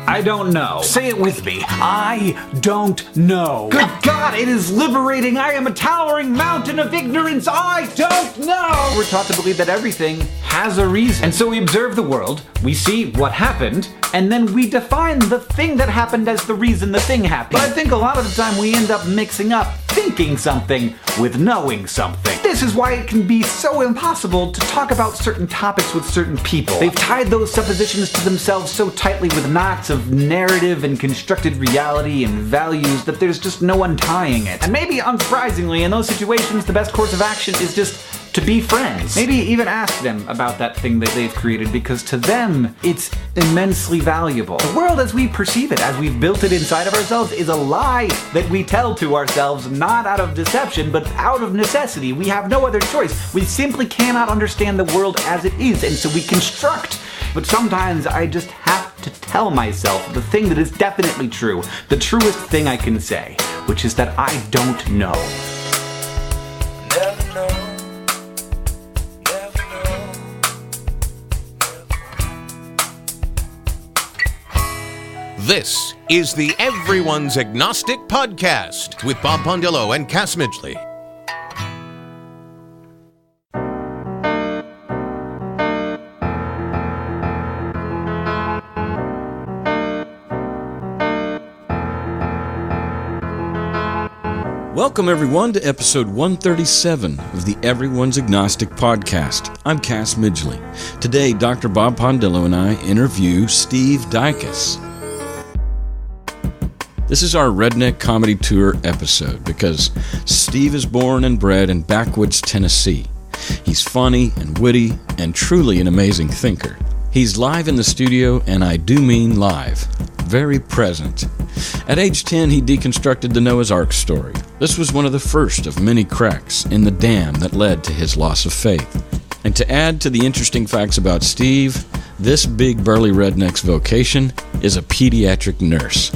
I don't know. Say it with me. I don't know. Good God, it is liberating. I am a towering mountain of ignorance. I don't know. We're taught to believe that everything has a reason. And so we observe the world, we see what happened, and then we define the thing that happened as the reason the thing happened. But I think a lot of the time we end up mixing up thinking something with knowing something. This is why it can be so impossible to talk about certain topics with certain people. They've tied those suppositions to themselves so tightly with knots of narrative and constructed reality and values that there's just no untying it. And maybe unsurprisingly, in those situations, the best course of action is just to be friends. Maybe even ask them about that thing that they've created, because to them, it's immensely valuable. The world as we perceive it, as we've built it inside of ourselves, is a lie that we tell to ourselves, not out of deception, but out of necessity. We have no other choice. We simply cannot understand the world as it is, and so we construct. But sometimes I just have to tell myself the thing that is definitely true, the truest thing I can say, which is that I don't know. Never know. This is the Everyone's Agnostic Podcast with Bob Pondillo and Cass Midgley. Welcome everyone to episode 137 of the Everyone's Agnostic Podcast. I'm Cass Midgley. Today, Dr. Bob Pondillo and I interview Steve Dicus. This is our Redneck Comedy Tour episode because Steve is born and bred in backwoods Tennessee. He's funny and witty and truly an amazing thinker. He's live in the studio, and I do mean live. Very present. At age 10, he deconstructed the Noah's Ark story. This was one of the first of many cracks in the dam that led to his loss of faith. And to add to the interesting facts about Steve, this big burly redneck's vocation is a pediatric nurse.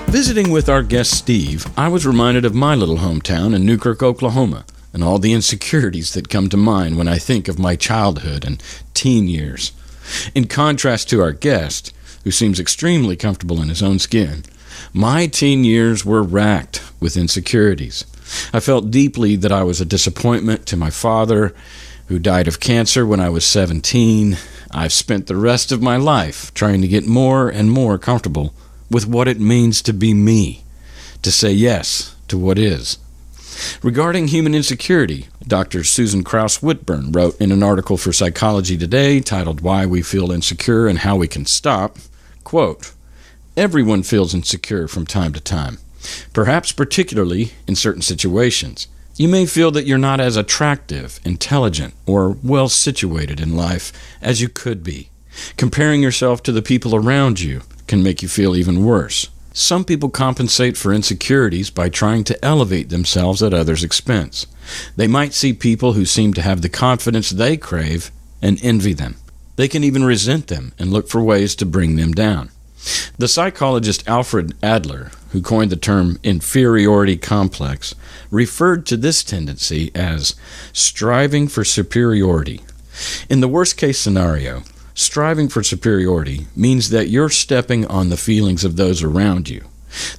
Visiting with our guest Steve, I was reminded of my little hometown in Newkirk, Oklahoma, and all the insecurities that come to mind when I think of my childhood and teen years. In contrast to our guest, who seems extremely comfortable in his own skin, my teen years were racked with insecurities. I felt deeply that I was a disappointment to my father, who died of cancer when I was 17. I've spent the rest of my life trying to get more and more comfortable with what it means to be me, to say yes to what is. Regarding human insecurity, Dr. Susan Krauss-Whitburn wrote in an article for Psychology Today titled Why We Feel Insecure and How We Can Stop, quote, "Everyone feels insecure from time to time, perhaps particularly in certain situations. You may feel that you're not as attractive, intelligent, or well-situated in life as you could be. Comparing yourself to the people around you can make you feel even worse. Some people compensate for insecurities by trying to elevate themselves at others' expense. They might see people who seem to have the confidence they crave and envy them. They can even resent them and look for ways to bring them down." The psychologist Alfred Adler, who coined the term inferiority complex, referred to this tendency as striving for superiority. In the worst-case scenario, striving for superiority means that you're stepping on the feelings of those around you.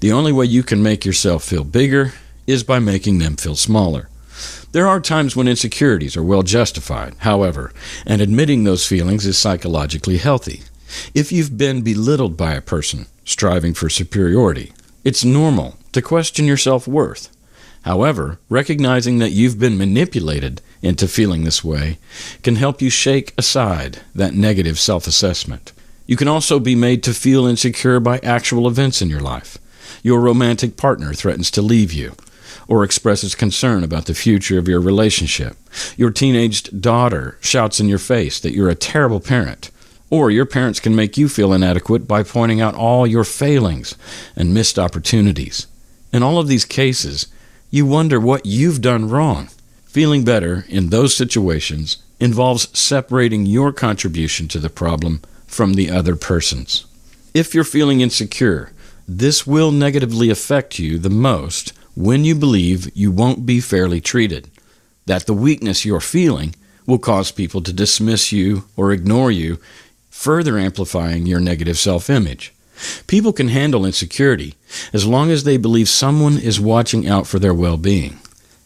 The only way you can make yourself feel bigger is by making them feel smaller. There are times when insecurities are well justified, however, and admitting those feelings is psychologically healthy. If you've been belittled by a person striving for superiority, it's normal to question your self-worth. However, recognizing that you've been manipulated into feeling this way can help you shake aside that negative self-assessment. You can also be made to feel insecure by actual events in your life. Your romantic partner threatens to leave you or expresses concern about the future of your relationship. Your teenaged daughter shouts in your face that you're a terrible parent. Or your parents can make you feel inadequate by pointing out all your failings and missed opportunities. In all of these cases, you wonder what you've done wrong. Feeling better in those situations involves separating your contribution to the problem from the other person's. If you're feeling insecure, this will negatively affect you the most when you believe you won't be fairly treated, that the weakness you're feeling will cause people to dismiss you or ignore you, further amplifying your negative self-image. People can handle insecurity as long as they believe someone is watching out for their well-being.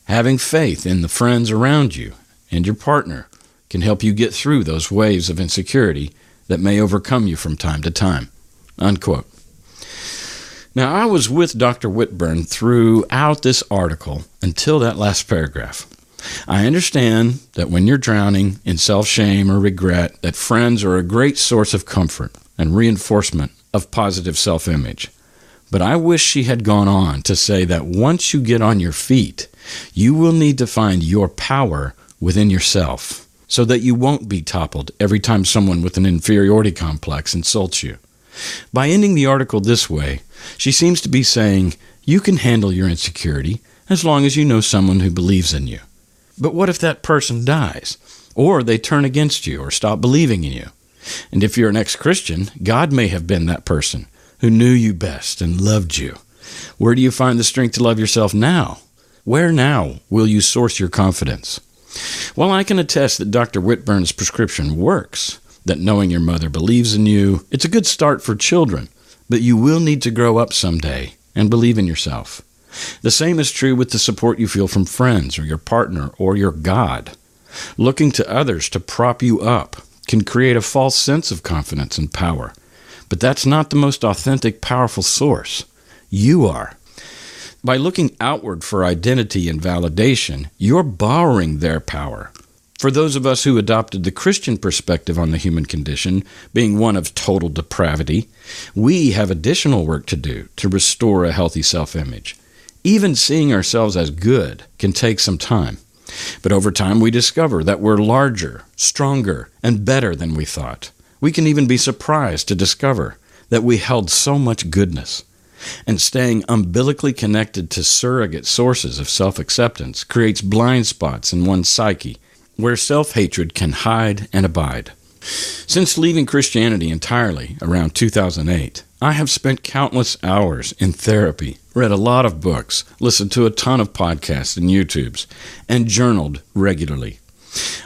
Having faith in the friends around you and your partner can help you get through those waves of insecurity that may overcome you from time to time." Unquote. Now, I was with Dr. Whitburn throughout this article until that last paragraph. I understand that when you're drowning in self-shame or regret, that friends are a great source of comfort and reinforcement of positive self-image. But I wish she had gone on to say that once you get on your feet, you will need to find your power within yourself so that you won't be toppled every time someone with an inferiority complex insults you. By ending the article this way, she seems to be saying you can handle your insecurity as long as you know someone who believes in you. But what if that person dies, or they turn against you or stop believing in you? And if you're an ex-Christian, God may have been that person who knew you best and loved you. Where do you find the strength to love yourself now? Where now will you source your confidence? Well, I can attest that Dr. Whitburn's prescription works, that knowing your mother believes in you, it's a good start for children, but you will need to grow up someday and believe in yourself. The same is true with the support you feel from friends or your partner or your God. Looking to others to prop you up can create a false sense of confidence and power, but that's not the most authentic, powerful source. You are. By looking outward for identity and validation, you're borrowing their power. For those of us who adopted the Christian perspective on the human condition, being one of total depravity, we have additional work to do to restore a healthy self-image. Even seeing ourselves as good can take some time. But over time, we discover that we're larger, stronger, and better than we thought. We can even be surprised to discover that we held so much goodness. And staying umbilically connected to surrogate sources of self-acceptance creates blind spots in one's psyche where self-hatred can hide and abide. Since leaving Christianity entirely around 2008, I have spent countless hours in therapy, read a lot of books, listened to a ton of podcasts and YouTubes, and journaled regularly.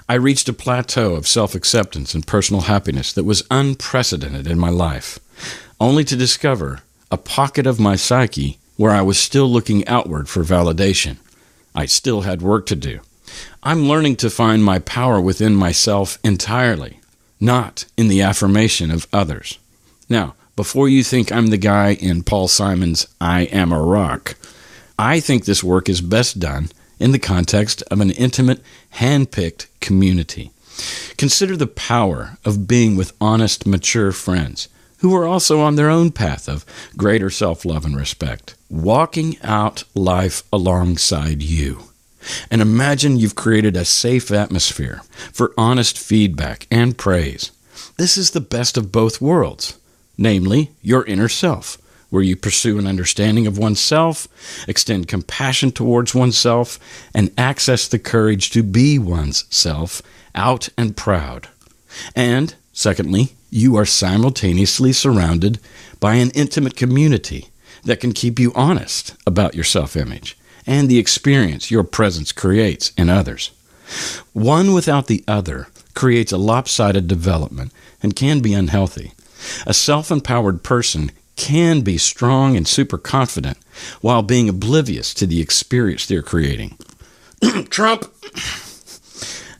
I reached a plateau of self-acceptance and personal happiness that was unprecedented in my life, only to discover a pocket of my psyche where I was still looking outward for validation. I still had work to do. I'm learning to find my power within myself entirely, not in the affirmation of others. Now, before you think I'm the guy in Paul Simon's I Am a Rock, I think this work is best done in the context of an intimate, hand-picked community. Consider the power of being with honest, mature friends who are also on their own path of greater self-love and respect, walking out life alongside you. And imagine you've created a safe atmosphere for honest feedback and praise. This is the best of both worlds, namely your inner self, where you pursue an understanding of oneself, extend compassion towards oneself, and access the courage to be one's self out and proud. And, secondly, you are simultaneously surrounded by an intimate community that can keep you honest about your self-image and the experience your presence creates in others. One without the other creates a lopsided development and can be unhealthy. A self-empowered person can be strong and super confident while being oblivious to the experience they're creating. Trump!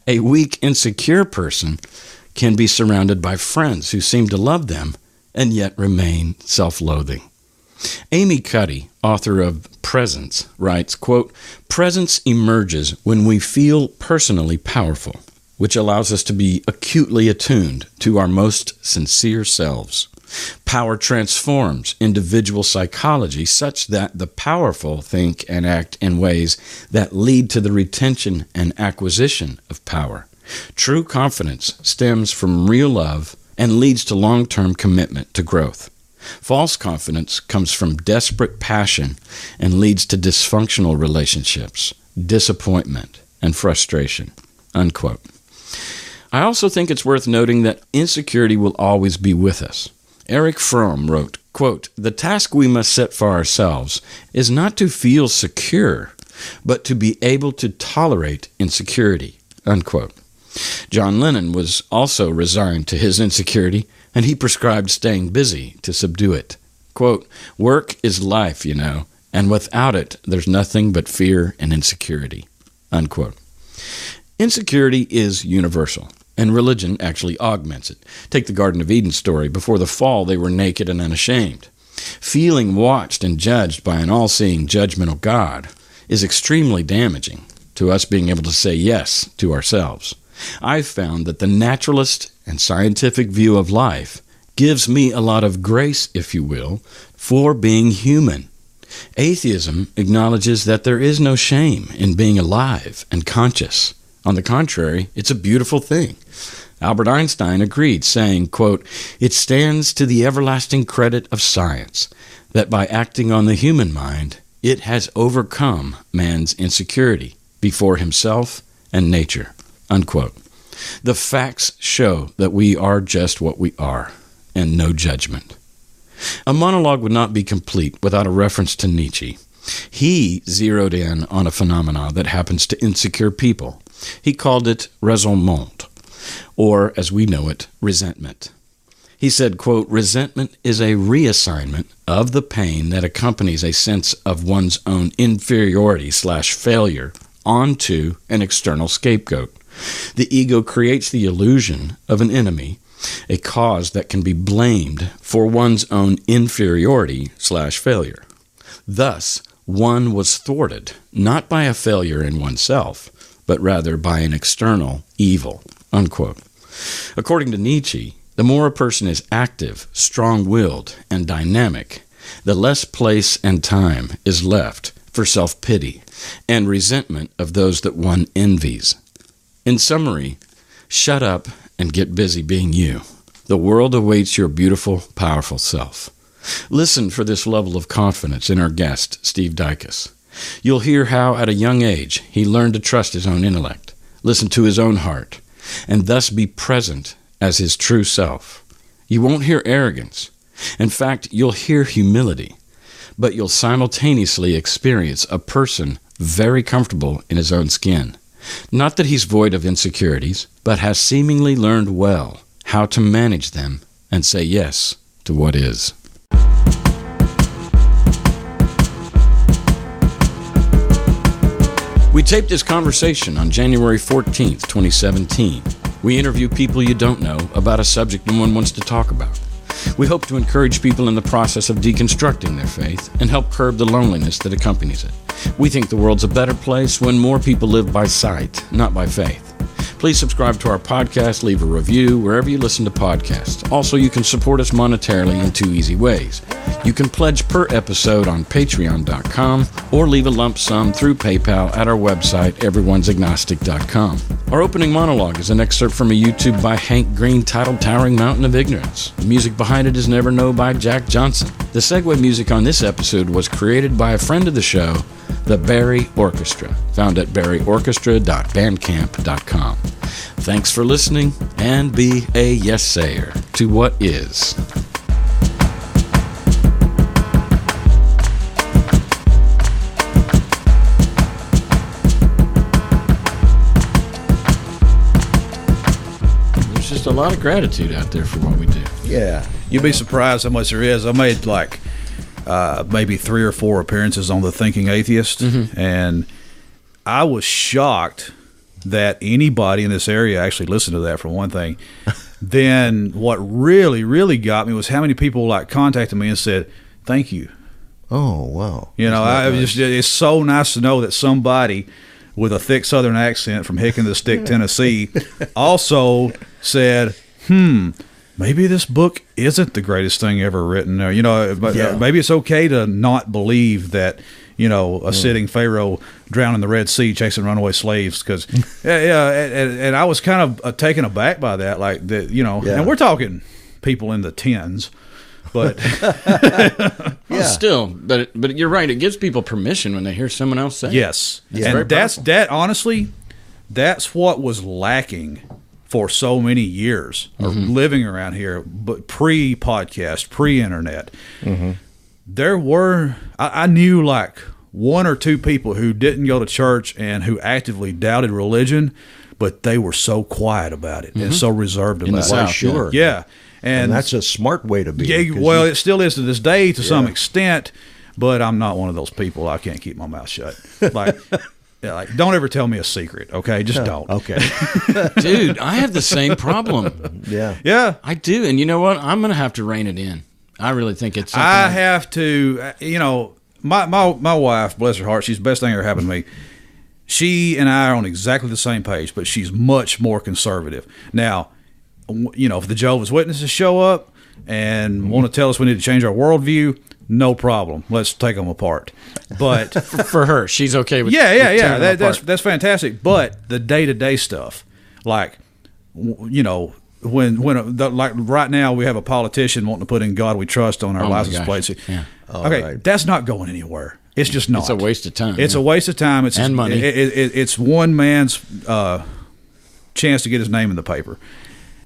A weak, insecure person can be surrounded by friends who seem to love them and yet remain self-loathing. Amy Cuddy, author of Presence, writes, quote, "Presence emerges when we feel personally powerful, which allows us to be acutely attuned to our most sincere selves. Power transforms individual psychology such that the powerful think and act in ways that lead to the retention and acquisition of power. True confidence stems from real love and leads to long-term commitment to growth. False confidence comes from desperate passion and leads to dysfunctional relationships, disappointment, and frustration." Unquote. I also think it's worth noting that insecurity will always be with us. Eric Fromm wrote, quote, "The task we must set for ourselves is not to feel secure, but to be able to tolerate insecurity." Unquote. John Lennon was also resigned to his insecurity, and he prescribed staying busy to subdue it. Quote, "Work is life, you know, and without it, there's nothing but fear and insecurity." Unquote. Insecurity is universal, and religion actually augments it. Take the Garden of Eden story. Before the fall, they were naked and unashamed. Feeling watched and judged by an all-seeing, judgmental God is extremely damaging to us being able to say yes to ourselves. I've found that the naturalist and scientific view of life gives me a lot of grace, if you will, for being human. Atheism acknowledges that there is no shame in being alive and conscious. On the contrary, it's a beautiful thing. Albert Einstein agreed, saying, quote, "It stands to the everlasting credit of science that by acting on the human mind, it has overcome man's insecurity before himself and nature." Unquote. The facts show that we are just what we are, and no judgment. A monologue would not be complete without a reference to Nietzsche. He zeroed in on a phenomenon that happens to insecure people. He called it raisonnement, or, as we know it, resentment. He said, quote, "Resentment is a reassignment of the pain that accompanies a sense of one's own inferiority/failure onto an external scapegoat. The ego creates the illusion of an enemy, a cause that can be blamed for one's own inferiority/failure. Thus, one was thwarted, not by a failure in oneself, but rather by an external evil." Unquote. According to Nietzsche, the more a person is active, strong-willed, and dynamic, the less place and time is left for self-pity and resentment of those that one envies. In summary, shut up and get busy being you. The world awaits your beautiful, powerful self. Listen for this level of confidence in our guest, Steve Dicus. You'll hear how, at a young age, he learned to trust his own intellect, listen to his own heart, and thus be present as his true self. You won't hear arrogance. In fact, you'll hear humility, but you'll simultaneously experience a person very comfortable in his own skin. Not that he's void of insecurities, but has seemingly learned well how to manage them and say yes to what is. We taped this conversation on January 14th, 2017. We interview people you don't know about a subject no one wants to talk about. We hope to encourage people in the process of deconstructing their faith and help curb the loneliness that accompanies it. We think the world's a better place when more people live by sight, not by faith. Please subscribe to our podcast, leave a review wherever you listen to podcasts. Also, you can support us monetarily in 2 easy ways. You can pledge per episode on patreon.com or leave a lump sum through PayPal at our website, everyone'sagnostic.com. Our opening monologue is an excerpt from a YouTube by Hank Green titled Towering Mountain of Ignorance. The music behind it is Never Know by Jack Johnson. The segue music on this episode was created by a friend of the show, the Barry Orchestra, found at barryorchestra.bandcamp.com. Thanks for listening, and be a yes-sayer to what is. There's just a lot of gratitude out there for what we do. Yeah. You'd be surprised how much there is. I made maybe 3 or 4 appearances on The Thinking Atheist, and I was shocked that anybody in this area actually listened to that, for one thing. Then what really, really got me was how many people contacted me and said, "Thank you." Oh, wow. You know, it's so nice to know that somebody with a thick Southern accent from Hick and the Stick, Tennessee, also said, maybe this book isn't the greatest thing ever written. You know, maybe it's okay to not believe that, you know, a sitting pharaoh drowned in the Red Sea chasing runaway slaves. Because, and I was kind of taken aback by that. And we're talking people in the tens. But still, but you're right. It gives people permission when they hear someone else say it. Yes. And honestly, that's what was lacking for so many years of living around here, but pre-podcast, pre-internet. There were, I knew 1 or 2 people who didn't go to church and who actively doubted religion, but they were so quiet about it and so reserved about the it. South, sure. Yeah. And that's a smart way to be. Yeah, well, it still is to this day to some extent, but I'm not one of those people. I can't keep my mouth shut. Like, don't ever tell me a secret, okay? Just don't. Okay. Dude, I have the same problem. Yeah. Yeah. I do. And you know what? I'm going to have to rein it in. I really think it's something. I have to, my wife, bless her heart, she's the best thing that ever happened to me. She and I are on exactly the same page, but she's much more conservative. Now, if the Jehovah's Witnesses show up and want to tell us we need to change our worldview, no problem. Let's take them apart. But for her, she's okay with yeah. That's fantastic. But the day-to-day stuff, like, when like right now we have a politician wanting to put "In God We Trust" on our license plates. Yeah. That's not going anywhere. It's just not. It's a waste of time. It's a waste of time. And money. It's one man's chance to get his name in the paper.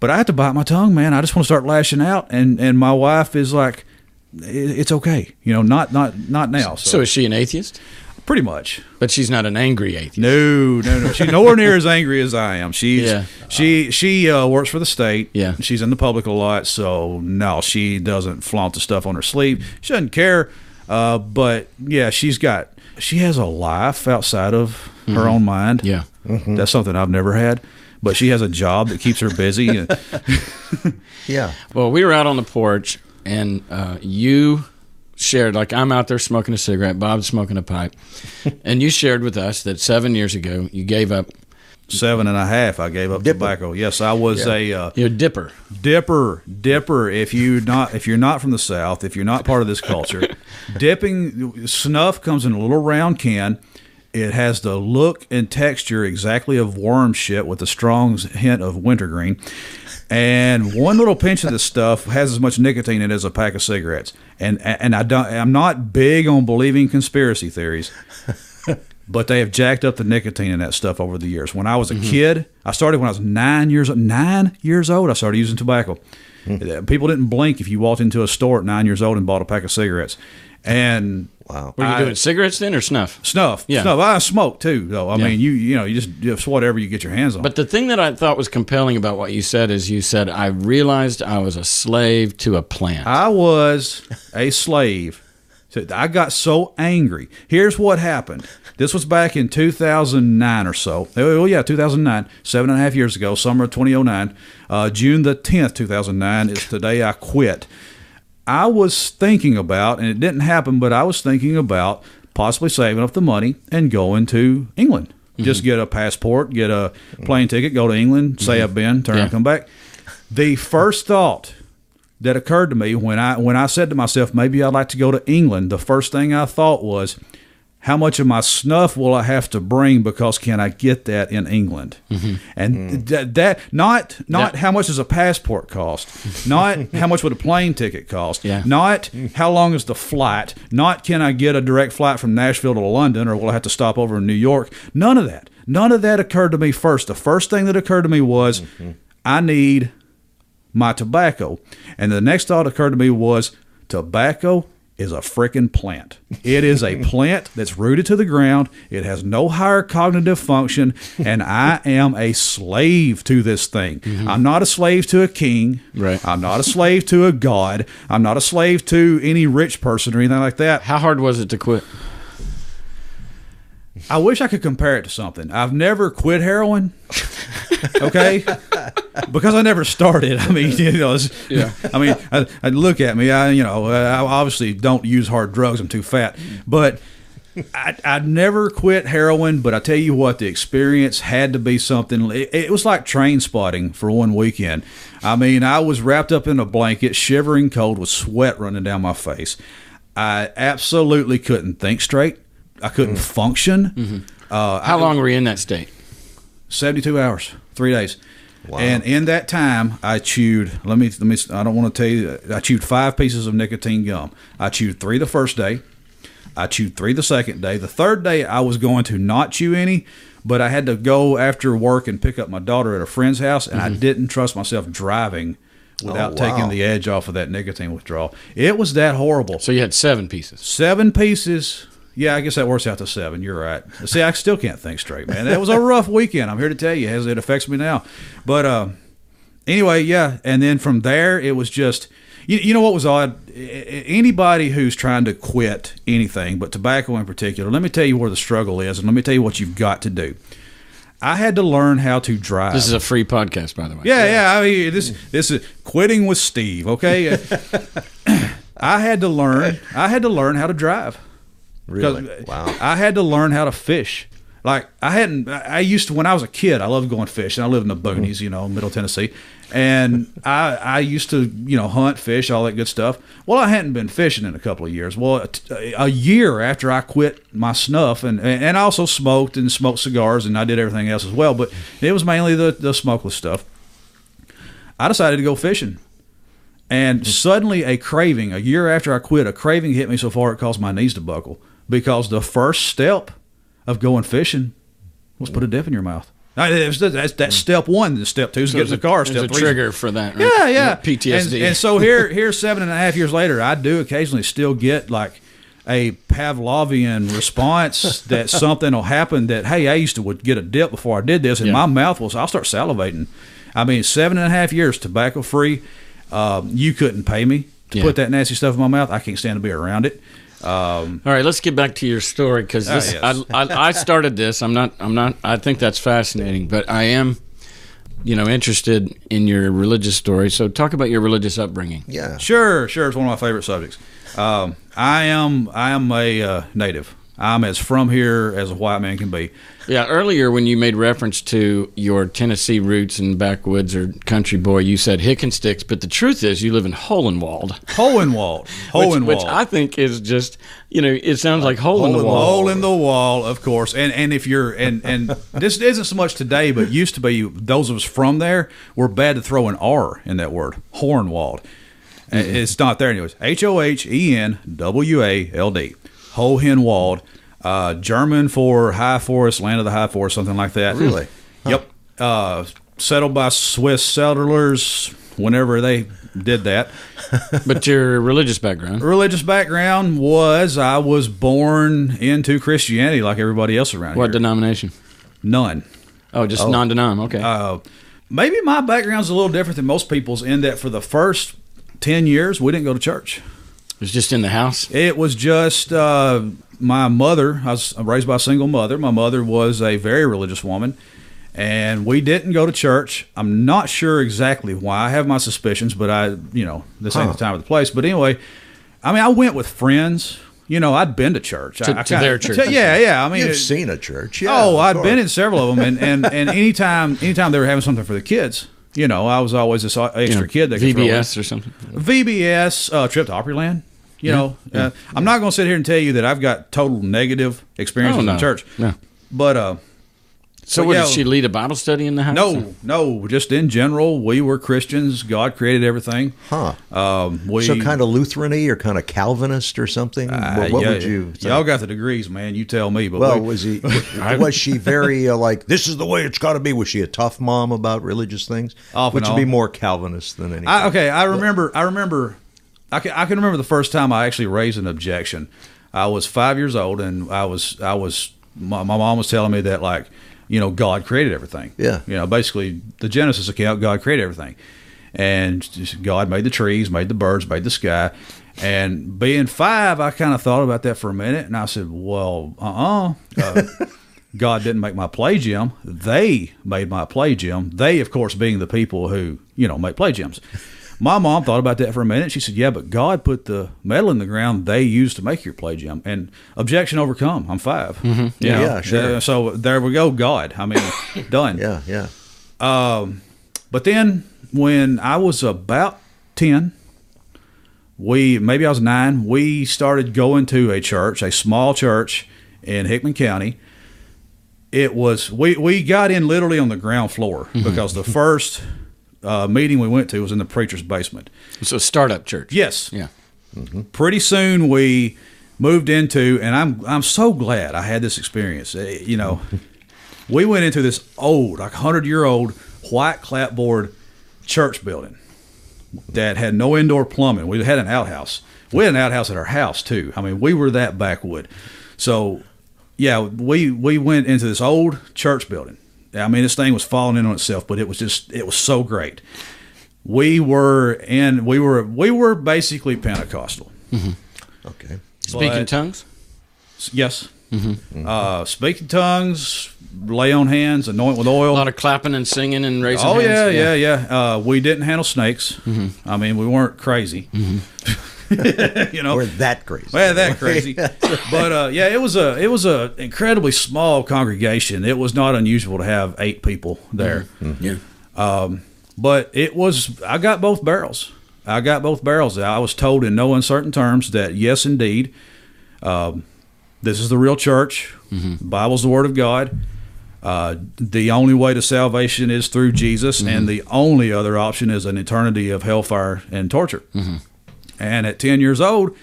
But I have to bite my tongue, man. I just want to start lashing out, and my wife is like, "It's okay, not now." So is she an atheist? Pretty much. But she's not an angry atheist. No. She's nowhere near as angry as I am. She works for the state. Yeah. She's in the public a lot, so no, she doesn't flaunt the stuff on her sleeve. She doesn't care. But yeah, she has a life outside of her own mind. Yeah. Mm-hmm. That's something I've never had. But she has a job that keeps her busy. Yeah. Well, we were out on the porch, and you shared, like, I'm out there smoking a cigarette, Bob's smoking a pipe, and you shared with us that 7 years ago you gave up 7.5. I gave up tobacco. Yes, I was you're a dipper. Dipper. If you're not from the South, if you're not part of this culture, dipping snuff comes in a little round can. It has the look and texture exactly of worm shit with a strong hint of wintergreen. And one little pinch of this stuff has as much nicotine in it as a pack of cigarettes. And I'm not big on believing conspiracy theories, but they have jacked up the nicotine in that stuff over the years. When I was a kid, I started when I was 9 years old. I started using tobacco. People didn't blink if you walked into a store at 9 years old and bought a pack of cigarettes. And wow, were you doing cigarettes then or snuff? Snuff. Yeah. Snuff. I smoke too, though. I mean, you just whatever you get your hands on. But the thing that I thought was compelling about what you said is you said, I realized I was a slave to a plant. I was a slave. I got so angry. Here's what happened. This was back in 2009 or so. Oh, yeah, 2009, 7.5 years ago, summer of 2009. June the 10th, 2009 is the day I quit. I was thinking about, and it didn't happen, but I was thinking about possibly saving up the money and going to England. Just get a passport, get a plane ticket, go to England, say I've been, turn and come back. The first thought that occurred to me when I said to myself, maybe I'd like to go to England, the first thing I thought was, how much of my snuff will I have to bring, because can I get that in England? And that not how much does a passport cost, not how much would a plane ticket cost, not how long is the flight, not can I get a direct flight from Nashville to London, or will I have to stop over in New York? None of that occurred to me first. The first thing that occurred to me was I need my tobacco. And the next thought occurred to me was tobacco is a frickin' plant. It is a plant that's rooted to the ground. It has no higher cognitive function, and I am a slave to this thing. I'm not a slave to a king. Right. I'm not a slave to a god. I'm not a slave to any rich person or anything like that. How hard was it to quit? I wish I could compare it to something. I've never quit heroin, okay? Because I never started. I mean, I look at me. I obviously don't use hard drugs. I'm too fat. But I never quit heroin. But I tell you what, the experience had to be something. It was like train spotting for one weekend. I mean, I was wrapped up in a blanket, shivering cold, with sweat running down my face. I absolutely couldn't think straight. I couldn't function. How long were you in that state? 72 hours, 3 days. Wow. And in that time, I chewed, I don't want to tell you, I chewed 5 pieces of nicotine gum. I chewed 3 the first day. I chewed 3 the second day. The third day, I was going to not chew any, but I had to go after work and pick up my daughter at a friend's house, and I didn't trust myself driving without taking the edge off of that nicotine withdrawal. It was that horrible. So you had 7 pieces. 7 pieces Yeah, I guess that works out to 7. You're right. See, I still can't think straight, man. That was a rough weekend. I'm here to tell you, as it affects me now. But anyway, yeah. And then from there, it was just, you know what was odd? Anybody who's trying to quit anything, but tobacco in particular, let me tell you where the struggle is, and let me tell you what you've got to do. I had to learn how to drive. This is a free podcast, by the way. Yeah. I mean, this is Quitting with Steve. Okay. I had to learn how to drive. Really? Wow. I had to learn how to fish. Like I used to, when I was a kid, I loved going fishing. I lived in the boonies, Middle Tennessee. And I used to, hunt, fish, all that good stuff. Well, I hadn't been fishing in a couple of years. Well, a year after I quit my snuff, and I also smoked cigars, and I did everything else as well, but it was mainly the smokeless stuff. I decided to go fishing. And suddenly a year after I quit, a craving hit me so far it caused my knees to buckle. Because the first step of going fishing was put a dip in your mouth. That's step 1. The step 2 is get in the car. Step 3 is a trigger for that, right? Yeah. PTSD. And so here 7.5 years later, I do occasionally still get like a Pavlovian response that something will happen that, hey, I used to would get a dip before I did this, and my mouth I'll start salivating. I mean, 7.5 years tobacco free. You couldn't pay me to put that nasty stuff in my mouth. I can't stand to be around it. All right, let's get back to your story, because I started this. I'm not. I think that's fascinating, but I am, interested in your religious story. So talk about your religious upbringing. Yeah, sure. It's one of my favorite subjects. I am a native. I'm as from here as a white man can be. Yeah, earlier when you made reference to your Tennessee roots and backwoods or country boy, you said hick and sticks, but the truth is you live in Hohenwald. Hohenwald. Which I think is just, it sounds like hole in the wall. Hole in the wall, of course. And if you're, and this isn't so much today, but used to be, those of us from there were bad to throw an R in that word, Hohenwald. It's not there anyways. Hohenwald. Hohenwald, German for high forest, land of the high forest, something like that. Really? Huh. Yep. Settled by Swiss settlers whenever they did that. But your religious background? Religious background was I was born into Christianity like everybody else around here. What denomination? None. Oh, just non-denom. Okay. Maybe my background's a little different than most people's in that for the first 10 years, we didn't go to church. It was just in the house? It was just my mother. I was raised by a single mother. My mother was a very religious woman, and we didn't go to church. I'm not sure exactly why. I have my suspicions, but this ain't the time or the place. But anyway, I went with friends. I'd been to church. To their church. Yeah. You've seen a church. Yeah. Oh, I'd been in several of them, and anytime they were having something for the kids, I was always this extra kid that could VBS or something. VBS, trip to Opryland. I'm not going to sit here and tell you that I've got total negative experiences in church. No. But did she lead a Bible study in the house? No. Just in general, we were Christians. God created everything. Huh. So kind of Lutheran-y or kind of Calvinist or something? What would you think? Y'all got the degrees, man. You tell me. But was she very like, this is the way it's got to be? Was she a tough mom about religious things? Would you be more Calvinist than anything? I remember. I can remember the first time I actually raised an objection. I was 5 years old, and my mom was telling me that, like, God created everything. Yeah. Basically the Genesis account, God created everything. And God made the trees, made the birds, made the sky. And being 5, I kind of thought about that for a minute, and I said, well, God didn't make my play gym. They made my play gym. They, of course, being the people who, make play gyms. My mom thought about that for a minute. She said, yeah, but God put the metal in the ground they used to make your play gym. And objection overcome. I'm 5. Mm-hmm. Yeah, sure. So there we go, God. Done. Yeah. But then when I was about 10, maybe I was 9, we started going to a church, a small church in Hickman County. It was, we got in literally on the ground floor because the first meeting we went to was in the preacher's basement. So startup church. Yes. Yeah. Mm-hmm. Pretty soon we moved into, and I'm so glad I had this experience. We went into this old, like 100-year-old white clapboard church building that had no indoor plumbing. We had an outhouse. We had an outhouse at our house too. We were that backwood. So, yeah, we went into this old church building. I mean, this thing was falling in on itself, but it was so great. We were basically Pentecostal. Mm-hmm. Okay. Speaking tongues? Yes. Mm-hmm. Speaking tongues, lay on hands, anoint with oil. A lot of clapping and singing and raising hands. Oh, yeah. We didn't handle snakes. Mm-hmm. I mean, we weren't crazy. Mm-hmm. We're that crazy. Well, that crazy. But, it was a incredibly small congregation. It was not unusual to have 8 people there. Mm-hmm. Yeah. But I got both barrels. I was told in no uncertain terms that, yes, indeed, this is the real church. Mm-hmm. The Bible's the Word of God. The only way to salvation is through Jesus, and the only other option is an eternity of hellfire and torture. Mm-hmm. And at 10 years old,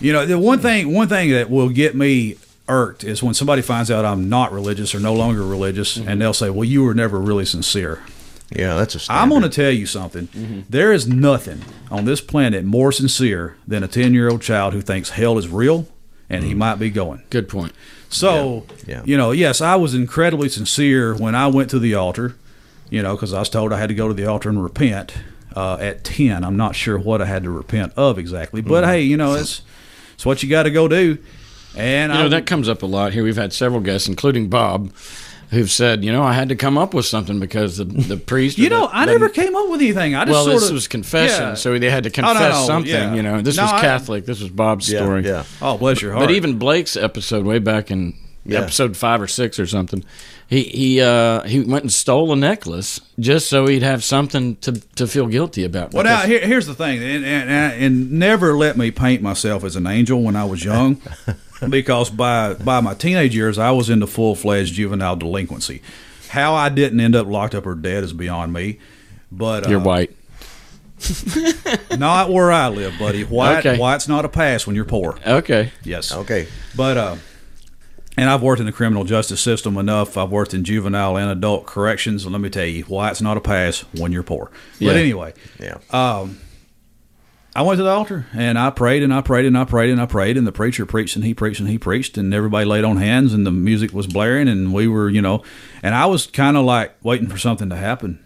the one thing that will get me irked is when somebody finds out I'm not religious or no longer religious, and they'll say, well, you were never really sincere. Yeah, that's a standard. I'm going to tell you something. Mm-hmm. There is nothing on this planet more sincere than a 10-year-old child who thinks hell is real and he might be going. Good point. So, yes, I was incredibly sincere when I went to the altar, because I was told I had to go to the altar and repent at 10. I'm not sure what I had to repent of exactly, but hey, it's what you got to go do. And that comes up a lot here. We've had several guests, including Bob, who've said, I had to come up with something because the priest. I never came up with anything. This was confession, so they had to confess something. Yeah. This was Catholic. This was Bob's story. Yeah. Oh, bless your heart. But even Blake's episode, way back in episode 5 or 6 or something, he went and stole a necklace just so he'd have something to feel guilty about. Well, now here's the thing, and never let me paint myself as an angel when I was young. Because by my teenage years, I was into full-fledged juvenile delinquency. How I didn't end up locked up or dead is beyond me. But you're white. Not where I live, buddy. White's not a pass when you're poor. Okay. Yes. Okay. But and I've worked in the criminal justice system enough. I've worked in juvenile and adult corrections. And let me tell you, white's not a pass when you're poor. Yeah. But anyway. Yeah. I went to the altar, and I prayed, and I prayed, and I prayed, and I prayed, and the preacher preached, and he preached, and he preached, and everybody laid on hands, and the music was blaring, and we were, and I was kind of like waiting for something to happen.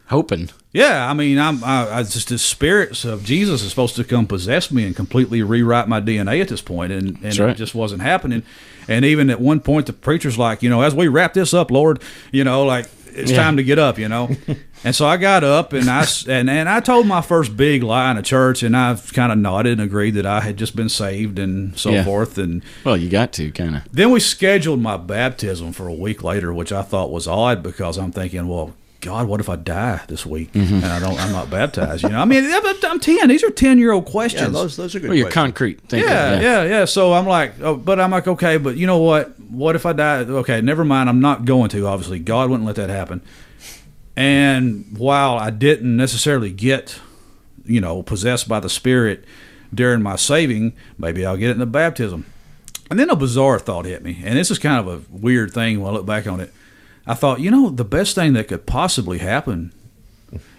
Hoping. Yeah, I mean, I just, the spirits of Jesus is supposed to come possess me and completely rewrite my DNA at this point, and right. It just wasn't happening. And even at one point, the preacher's like, as we wrap this up, Lord, it's time to get up, And so I got up and I told my first big lie in a church, and I kind of nodded and agreed that I had just been saved and so forth. And well, you got to kind of. Then we scheduled my baptism for a week later, which I thought was odd because I'm thinking, well, God, what if I die this week and I'm not baptized? I mean, I'm 10. These are 10-year-old questions. Yeah, those are good. Well, you're concrete thinking. Yeah. So I'm like, okay, but you know what? What if I die? Okay, never mind. I'm not going to. Obviously, God wouldn't let that happen. And while I didn't necessarily get, possessed by the Spirit during my saving, maybe I'll get it in the baptism. And then a bizarre thought hit me, and this is kind of a weird thing when I look back on it. I thought, the best thing that could possibly happen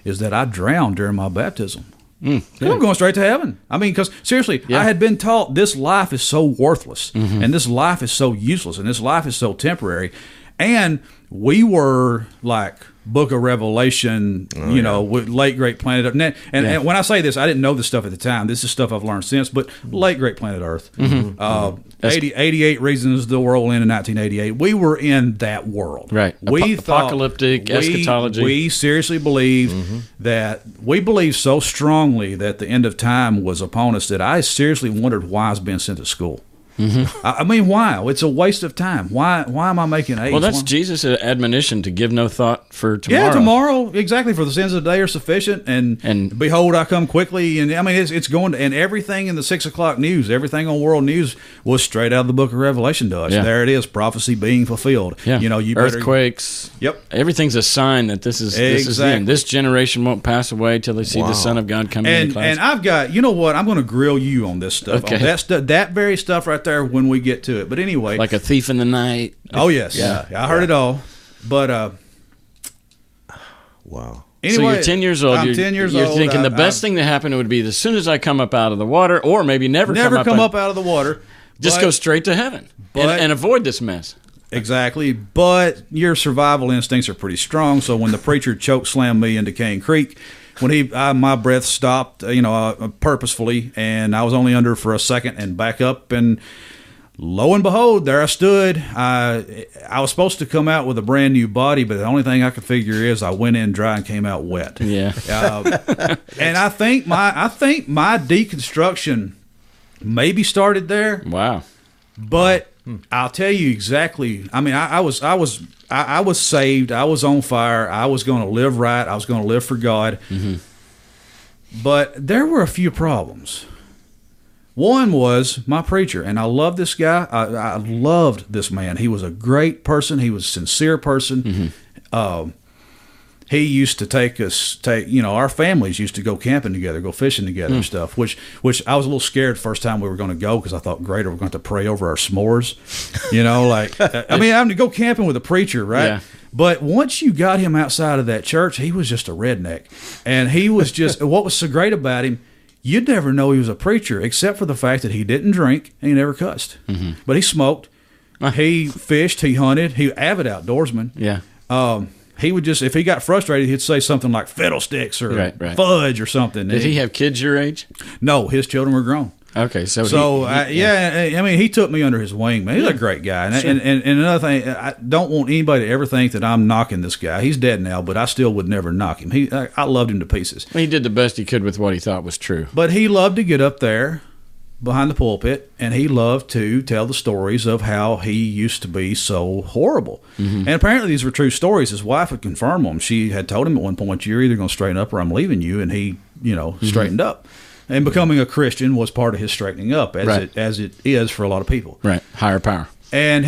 is that I drown during my baptism. I'm going straight to heaven. I mean, because seriously, I had been taught this life is so worthless, and this life is so useless, and this life is so temporary. And we were like Book of Revelation, with late great planet Earth. And when I say this, I didn't know this stuff at the time. This is stuff I've learned since. But late great planet Earth, 88 Reasons the World Will End in 1988. We were in that world, right? We apocalyptic eschatology. We seriously believe that we believe so strongly that the end of time was upon us that I seriously wondered why I was being sent to school. I mean, why? It's a waste of time. Why am I making A's? Well, that's Jesus' admonition to give no thought for tomorrow. Yeah, tomorrow, exactly. For the sins of the day are sufficient, and behold, I come quickly. And I mean, it's going to, and everything in the 6 o'clock news, everything on world news was straight out of the Book of Revelation to us. Yeah. There it is, prophecy being fulfilled. Yeah. You earthquakes. Yep. Everything's a sign that this is the end. This generation won't pass away till they see the Son of God coming in the clouds. And I've got, I'm going to grill you on this stuff. Okay. On that very stuff right there when we get to it. But anyway, like a thief in the night. Oh yes, yeah, I heard it all. But wow. Anyway, so you're 10 years old. I'm 10 years old. You're thinking the best thing that happened would be as soon as I come up out of the water, or maybe never come up out of the water. Just go straight to heaven and avoid this mess. Exactly, but your survival instincts are pretty strong. So when the preacher choke slammed me into Cane Creek, when my breath stopped, purposefully, and I was only under for a second and back up, and lo and behold, there I stood. I was supposed to come out with a brand new body, but the only thing I could figure is I went in dry and came out wet. Yeah, and I think my deconstruction maybe started there. Wow, but. I'll tell you exactly. I mean, I was saved. I was on fire. I was going to live right. I was going to live for God. Mm-hmm. But there were a few problems. One was my preacher, and I love this guy. I loved this man. He was a great person. He was a sincere person. Mm-hmm. He used to take our families used to go camping together, go fishing together and stuff, which I was a little scared first time we were going to go because I thought, great, we're going to have to pray over our s'mores. I'm to go camping with a preacher, right? Yeah. But once you got him outside of that church, he was just a redneck. And he was just, what was so great about him, you'd never know he was a preacher except for the fact that he didn't drink and he never cussed. Mm-hmm. But he smoked, he fished, he hunted, he avid outdoorsman. Yeah. He would just, if he got frustrated, he'd say something like fiddlesticks or fudge or something. Did he have kids your age? No, his children were grown. Okay, he took me under his wing, man. He's a great guy. And another thing, I don't want anybody to ever think that I'm knocking this guy. He's dead now, but I still would never knock him. I loved him to pieces. He did the best he could with what he thought was true. But he loved to get up there behind the pulpit, and he loved to tell the stories of how he used to be so horrible. Mm-hmm. And apparently these were true stories. His wife would confirm them. She had told him at one point, you're either going to straighten up or I'm leaving you, and he, straightened up. And becoming a Christian was part of his straightening up, as it is for a lot of people. Right, higher power. And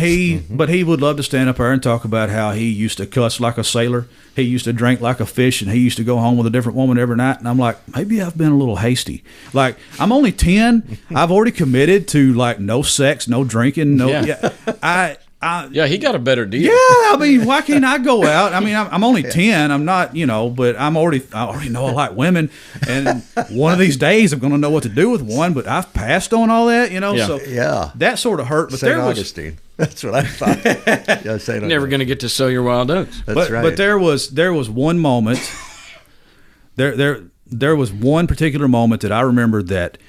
but he would love to stand up there and talk about how he used to cuss like a sailor. He used to drink like a fish, and he used to go home with a different woman every night. And I'm like, maybe I've been a little hasty. Like, I'm only 10. I've already committed to, like, no sex, no drinking, no. Yeah. He got a better deal. Yeah, I mean, why can't I go out? I mean, I'm only 10. I'm not, but I already know I like women, and one of these days I'm going to know what to do with one. But I've passed on all that, So that sort of hurt. But St. Augustine. That's what I thought. Never going to get to sow your wild oats. That's right. But there was one moment. There was one particular moment that I remember that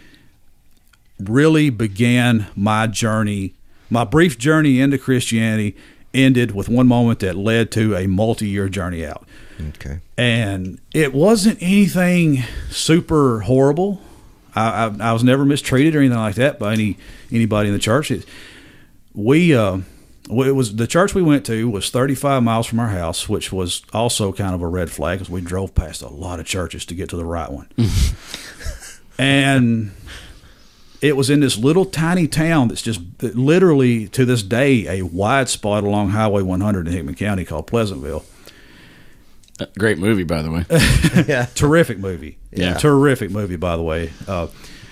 really began my journey. My brief journey into Christianity ended with one moment that led to a multi-year journey out. Okay. And it wasn't anything super horrible. I was never mistreated or anything like that by anybody in the church. It was the church we went to was 35 miles from our house, which was also kind of a red flag because we drove past a lot of churches to get to the right one. And it was in this little tiny town that's just literally, to this day, a wide spot along Highway 100 in Hickman County called Pleasantville. Great movie, by the way. Yeah. Terrific movie. Yeah. Terrific movie, by the way.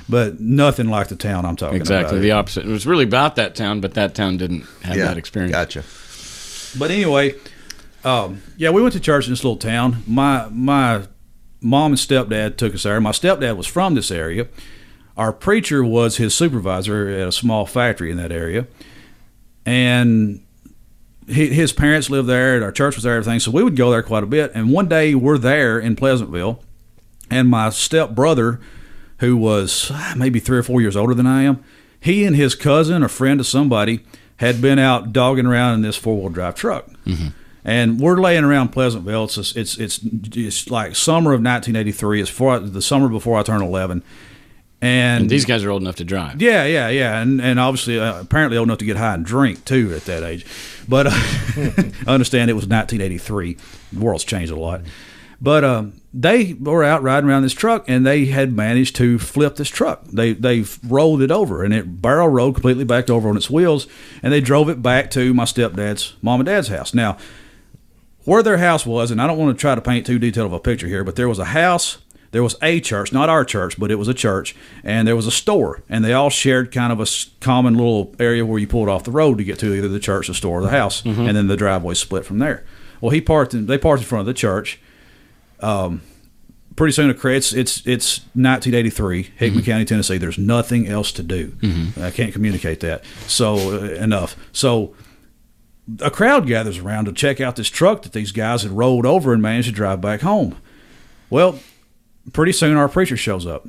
But nothing like the town I'm talking about. Exactly the opposite. It was really about that town, but that town didn't have that experience. Gotcha. But anyway, we went to church in this little town. My mom and stepdad took us there. My stepdad was from this area. Our preacher was his supervisor at a small factory in that area. And his parents lived there, and our church was there, everything. So we would go there quite a bit. And one day we're there in Pleasantville, and my stepbrother, who was maybe 3 or 4 years older than I am, he and his cousin, a friend of somebody, had been out dogging around in this 4-wheel drive truck. Mm-hmm. And we're laying around Pleasantville. It's like summer of 1983. It's the summer before I turned 11. And these guys are old enough to drive. Yeah. And obviously, apparently old enough to get high and drink, too, at that age. But I understand it was 1983. The world's changed a lot. But they were out riding around this truck, and they had managed to flip this truck. They rolled it over, and it barrel rolled completely back over on its wheels, and they drove it back to my stepdad's mom and dad's house. Now, where their house was, and I don't want to try to paint too detailed of a picture here, but there was a house. There was a church, not our church, but it was a church, and there was a store, and they all shared kind of a common little area where you pulled off the road to get to either the church, the store, or the house, mm-hmm. and then the driveway split from there. Well, they parked in front of the church. pretty soon it's 1983, Hickman County, Tennessee. There's nothing else to do. I can't communicate that enough. So a crowd gathers around to check out this truck that these guys had rolled over and managed to drive back home. Well, pretty soon our preacher shows up,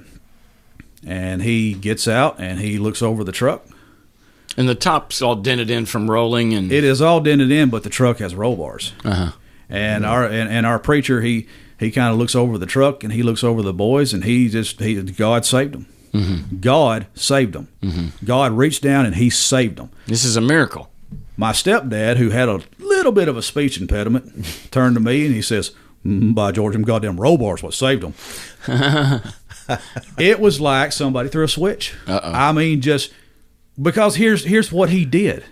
and he gets out and he looks over the truck. And the top's all dented in from rolling, and it is all dented in, but the truck has roll bars. And Mm-hmm. our preacher, he kind of looks over the truck and he looks over the boys, and God saved them. God saved them. God reached down and he saved them. This is a miracle. My stepdad, who had a little bit of a speech impediment, turned to me and he says, "By George, them goddamn roll bars what saved them." It was like somebody threw a switch. I mean, just because here's what he did.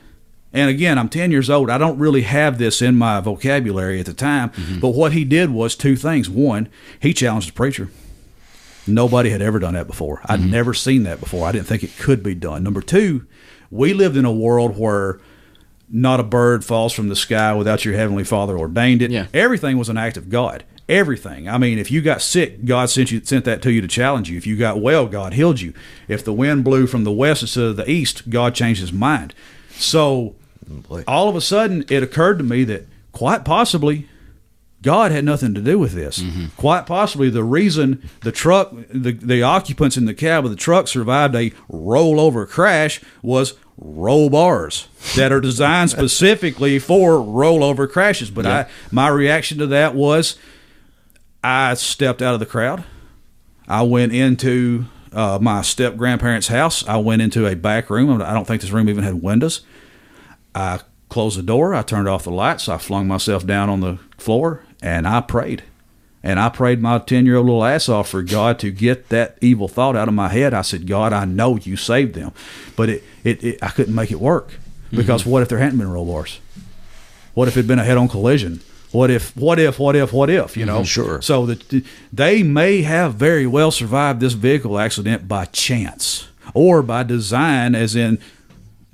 And again, I'm 10 years old. I don't really have this in my vocabulary at the time. But what he did was two things. One, he challenged the preacher. Nobody had ever done that before. I'd never seen that before. I didn't think it could be done. Number two, we lived in a world where not a bird falls from the sky without your heavenly Father ordained it. Yeah. Everything was an act of God. Everything. I mean, if you got sick, God sent that to you to challenge you. If you got well, God healed you. If the wind blew from the west instead of the east, God changed his mind. So all of a sudden, it occurred to me that quite possibly God had nothing to do with this. Quite possibly the reason the truck, the occupants in the cab of the truck survived a rollover crash was roll bars that are designed specifically for rollover crashes. But my reaction to that was I stepped out of the crowd. I went into my step-grandparents' house. I went into a back room. I don't think this room even had windows. I closed the door. I turned off the lights. I flung myself down on the floor, and I prayed. And I prayed my 10-year-old little ass off for God to get that evil thought out of my head. I said, God, I know you saved them. But I couldn't make it work. Because what if there hadn't been roll bars? What if it had been a head-on collision? What if, you know? Sure. So they may have very well survived this vehicle accident by chance or by design, as in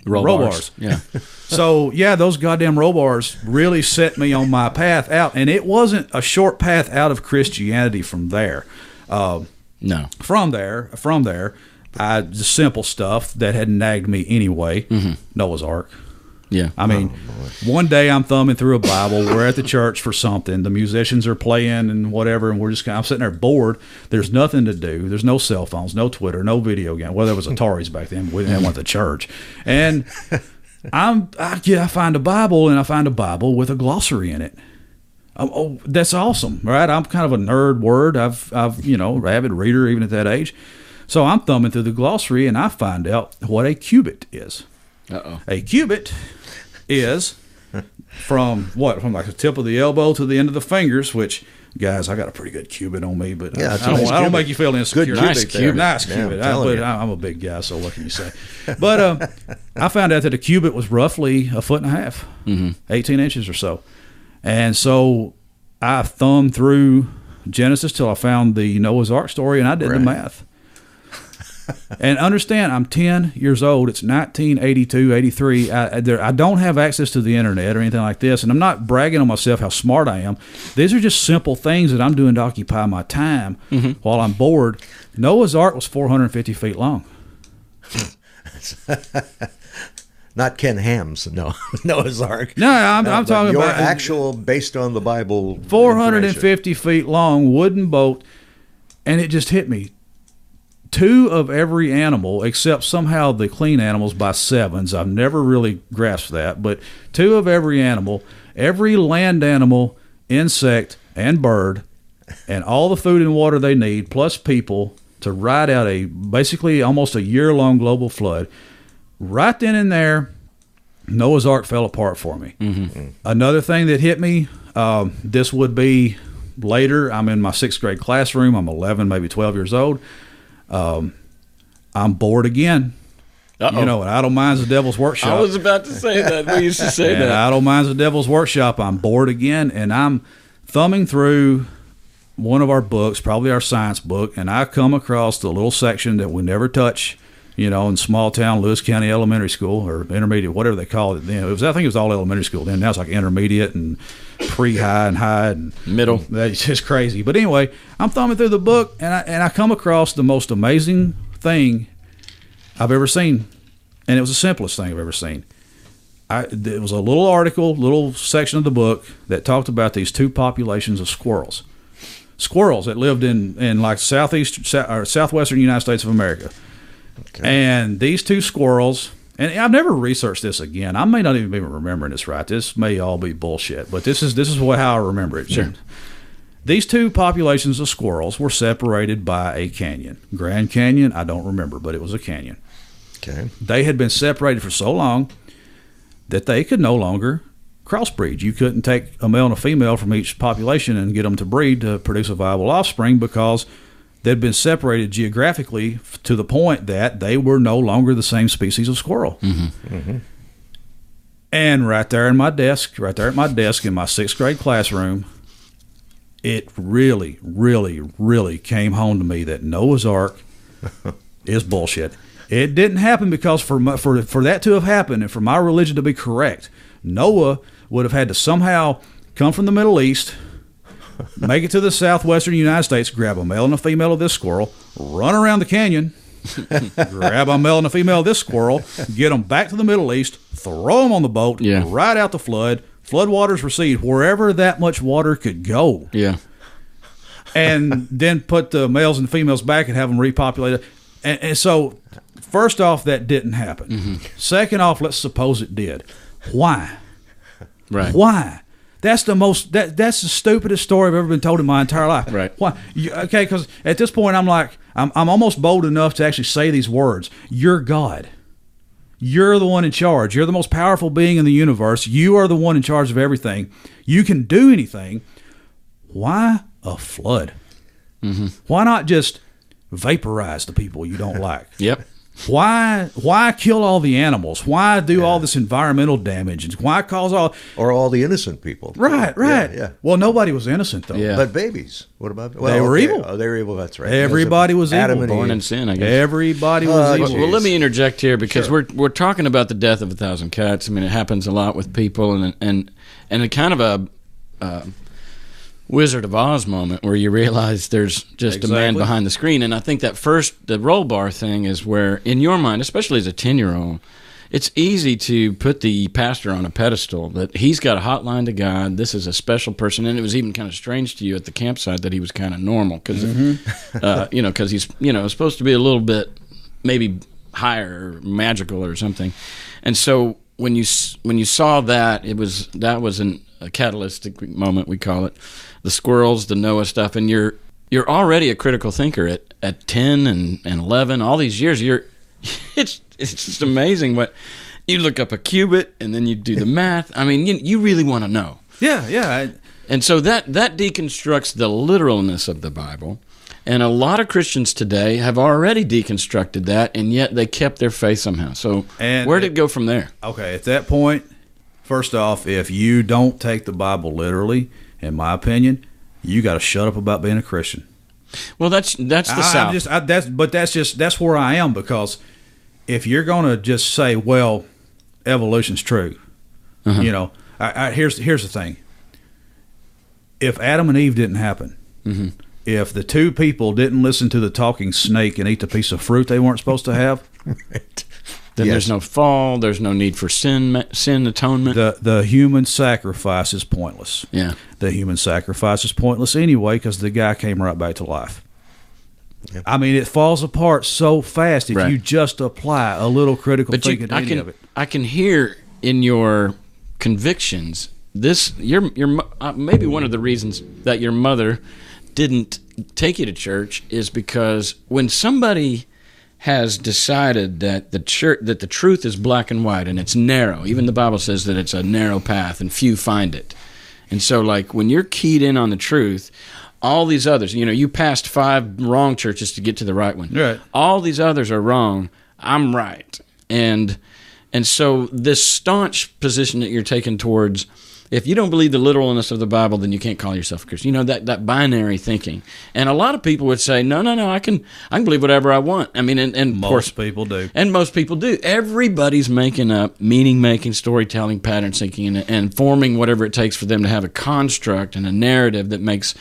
roll bars. Yeah. So, yeah, those goddamn roll bars really set me on my path out. And it wasn't a short path out of Christianity from there. No. From there, the simple stuff that had nagged me anyway, Noah's Ark. Yeah. I mean, one day I'm thumbing through a Bible. We're at the church for something. The musicians are playing and whatever, and I'm sitting there bored. There's nothing to do. There's no cell phones, no Twitter, no video game. Well, there was Ataris back then. But we didn't have one at the church. And I find a Bible, and I find a Bible with a glossary in it. Oh, that's awesome, right? I'm kind of a nerd word. I've avid reader even at that age. So I'm thumbing through the glossary, and I find out what a cubit is. A cubit is from like the tip of the elbow to the end of the fingers, which, guys, I got a pretty good cubit on me, but I don't make you feel insecure. Nice cubit. Nice cubit. I'm a big guy, so what can you say? But I found out that a cubit was roughly 1.5 feet, 18 inches or so. And so I thumbed through Genesis till I found the Noah's Ark story, and I did the math. And understand, I'm 10 years old. It's 1982, 83. I don't have access to the internet or anything like this, and I'm not bragging on myself how smart I am. These are just simple things that I'm doing to occupy my time while I'm bored. Noah's Ark was 450 feet long. Not Ken Ham's, no. Noah's Ark. No, I'm talking your about actual, based on the Bible. 450 feet long wooden boat, and it just hit me. 2 of every animal, except somehow the clean animals by 7s. I've never really grasped that, but 2 of every animal, every land animal, insect, and bird, and all the food and water they need, plus people, to ride out basically almost a year-long global flood. Right then and there, Noah's Ark fell apart for me. Another thing that hit me, this would be later. I'm in my 6th grade classroom. I'm 11, maybe 12 years old. I'm bored again. You know, Idle Minds the Devil's Workshop. I was about to say that. We used to say that. Idle Minds the Devil's Workshop. I'm bored again, and I'm thumbing through one of our books, probably our science book, and I come across the little section that we never touch in small town Lewis County Elementary School or intermediate, whatever they call it then. I think it was all elementary school then. Now it's like intermediate and pre-high and high and middle. That's just crazy. But anyway, I'm thumbing through the book and I come across the most amazing thing I've ever seen, and it was the simplest thing I've ever seen. It was a little article, little section of the book that talked about these two populations of squirrels that lived in like southwestern United States of America. Okay. And these two squirrels, and I've never researched this again. I may not even be remembering this right. This may all be bullshit, but this is how I remember it. Sure. These two populations of squirrels were separated by a canyon. Grand Canyon, I don't remember, but it was a canyon. Okay. They had been separated for so long that they could no longer crossbreed. You couldn't take a male and a female from each population and get them to breed to produce a viable offspring because they'd been separated geographically to the point that they were no longer the same species of squirrel. Mm-hmm. Mm-hmm. And right there at my desk in my 6th grade classroom, it really, really, really came home to me that Noah's Ark is bullshit. It didn't happen because for that to have happened and for my religion to be correct, Noah would have had to somehow come from the Middle East, make it to the southwestern United States, grab a male and a female of this squirrel, run around the canyon, grab a male and a female of this squirrel, get them back to the Middle East, throw them on the boat, ride out the flood. Floodwaters recede wherever that much water could go. Yeah. And then put the males and females back and have them repopulated. And so, first off, that didn't happen. Mm-hmm. Second off, let's suppose it did. Why? Right. Why? That's the stupidest story I've ever been told in my entire life. Right. Why? Okay, because at this point I'm like, I'm almost bold enough to actually say these words. You're God. You're the one in charge. You're the most powerful being in the universe. You are the one in charge of everything. You can do anything. Why a flood? Mm-hmm. Why not just vaporize the people you don't like? Yep. Why kill all the animals? Why do all this environmental damage? And why cause all the innocent people? Right. Yeah. Well, nobody was innocent though. Yeah. But babies, what about? They were evil. Oh, they were evil. That's right. Everybody was Adam evil. and Born Eve. in sin, I guess. Everybody was evil. Well, let me interject here because we're talking about the death of 1,000 cats. I mean, it happens a lot with people, and a kind of a Wizard of Oz moment where you realize there's just a man behind the screen. And I think that the roll bar thing is where, in your mind, especially as a 10-year-old, it's easy to put the pastor on a pedestal, that he's got a hotline to God, this is a special person. And it was even kind of strange to you at the campsite that he was kind of normal because, because he's, supposed to be a little bit maybe higher or magical or something. And so when you saw that, that was a catalytic moment, we call it. The squirrels, the Noah stuff, and you're already a critical thinker at 10 and 11. All these years, it's just amazing what you look up a cubit and then you do the math. I mean, you really want to know. Yeah. And so that deconstructs the literalness of the Bible. And a lot of Christians today have already deconstructed that, and yet they kept their faith somehow. So where did it go from there? Okay, at that point, first off, if you don't take the Bible literally, in my opinion, you got to shut up about being a Christian. Well, that's the South. That's where I am, because if you're going to just say, well, evolution's true, here's the thing. If Adam and Eve didn't happen, if the two people didn't listen to the talking snake and eat the piece of fruit they weren't supposed to have, right. Then there's no fall. There's no need for sin atonement. The human sacrifice is pointless. Yeah. The human sacrifice is pointless anyway because the guy came right back to life. Yep. I mean, it falls apart so fast if you just apply a little critical thinking to any of it. I can hear in your convictions this. Your maybe one of the reasons that your mother didn't take you to church is because when somebody has decided that the truth is black and white and it's narrow. Even the Bible says that it's a narrow path and few find it. And so, like, when you're keyed in on the truth, all these others, you passed 5 wrong churches to get to the right one. Right. All these others are wrong. I'm right. And so this staunch position that you're taking towards If you don't believe the literalness of the Bible, then you can't call yourself a Christian. You know, that binary thinking. And a lot of people would say, no, I can believe whatever I want. I mean, and most people do. And most people do. Everybody's making up meaning-making, storytelling, pattern seeking, and forming whatever it takes for them to have a construct and a narrative that makes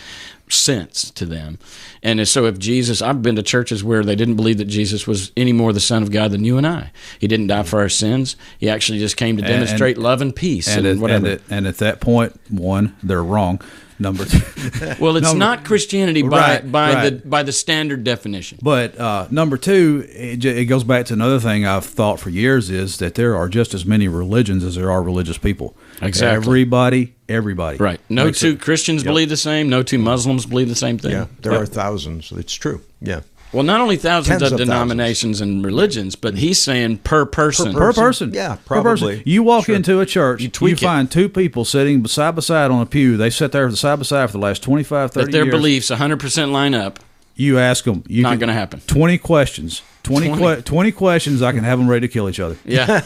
sense to them. And so if Jesus, I've been to churches where they didn't believe that Jesus was any more the Son of God than you and I. He didn't die for our sins. He actually just came to demonstrate love and peace and whatever. And at that point, one, they're wrong. Number two. Well, it's not Christianity by the standard definition. But number two, it goes back to another thing I've thought for years, is that there are just as many religions as there are religious people. Exactly. Everybody. Right. No two Christians believe the same. No two Muslims believe the same thing. Yeah, there are thousands. It's true. Yeah. Well, not only thousands of denominations and religions, but he's saying per person. Per person. Yeah, probably. Per person. You walk into a church, you find two people sitting side by side on a pew. They sit there side by side for the last 25, 30 years. But their beliefs 100% line up. You ask them. Not going to happen. 20 questions. 20 questions, I can have them ready to kill each other. Yeah.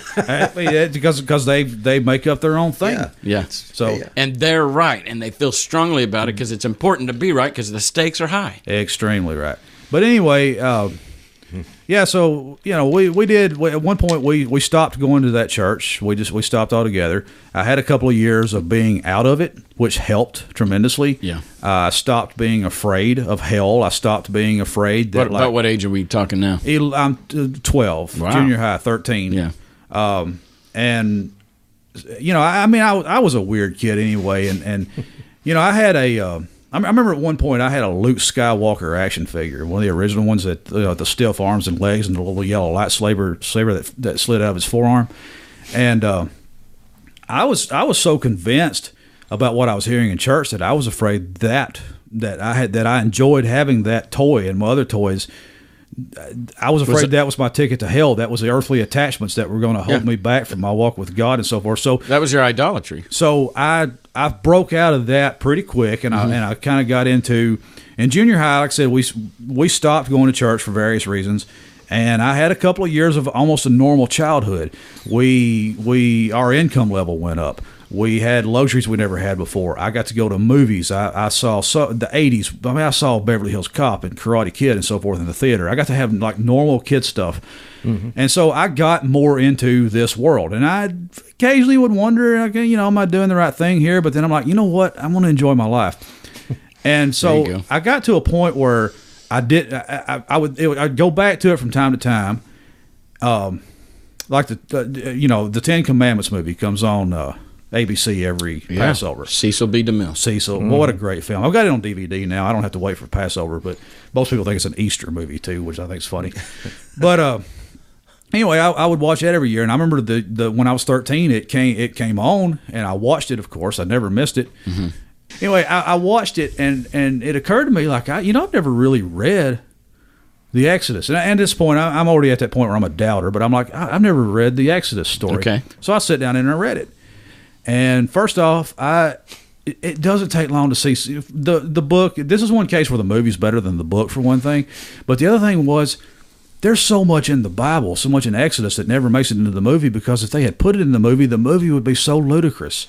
because they make up their own thing. Yeah. So and they're right, and they feel strongly about it because it's important to be right because the stakes are high. Extremely right. But anyway, so we did at one point we stopped going to that church. We stopped altogether. I had a couple of years of being out of it, which helped tremendously. Yeah. I stopped being afraid of hell. I stopped being afraid that. About what age are we talking now? I'm 12, wow. Junior high, 13. Yeah. And I was a weird kid anyway, and I had a. I remember at one point I had a Luke Skywalker action figure, one of the original ones that the stiff arms and legs and the little yellow lightsaber that slid out of his forearm, and I was so convinced about what I was hearing in church that I was afraid that I enjoyed having that toy and my other toys. I was afraid that was my ticket to hell. That was the earthly attachments that were going to hold me back from my walk with God and so forth. So that was your idolatry. So I broke out of that pretty quick, and I kind of got into in junior high. Like I said, we stopped going to church for various reasons, and I had a couple of years of almost a normal childhood. Our income level went up. We had luxuries we never had before. I got to go to movies. I saw the 80s. I saw Beverly Hills Cop and Karate Kid and so forth in the theater. I got to have like normal kid stuff. Mm-hmm. And so I got more into this world. And I occasionally would wonder, am I doing the right thing here? But then I'm like, you know what? I want to enjoy my life. And so I got to a point where I'd go back to it from time to time. Like the Ten Commandments movie comes on ABC every Passover. Cecil B. DeMille. Cecil. Well, what a great film. I've got it on DVD now. I don't have to wait for Passover, but most people think it's an Easter movie too, which I think is funny. But anyway, I would watch that every year, and I remember the when I was 13, it came on, and I watched it. Of course, I never missed it. Mm-hmm. Anyway, I watched it, and it occurred to me like I've never really read the Exodus, and at this point, I'm already at that point where I'm a doubter. But I'm like, I've never read the Exodus story. Okay. So I sat down and I read it. And first off, it doesn't take long to see the book. This is one case where the movie's better than the book, for one thing. But the other thing was, there's so much in the Bible, so much in Exodus that never makes it into the movie, because if they had put it in the movie would be so ludicrous.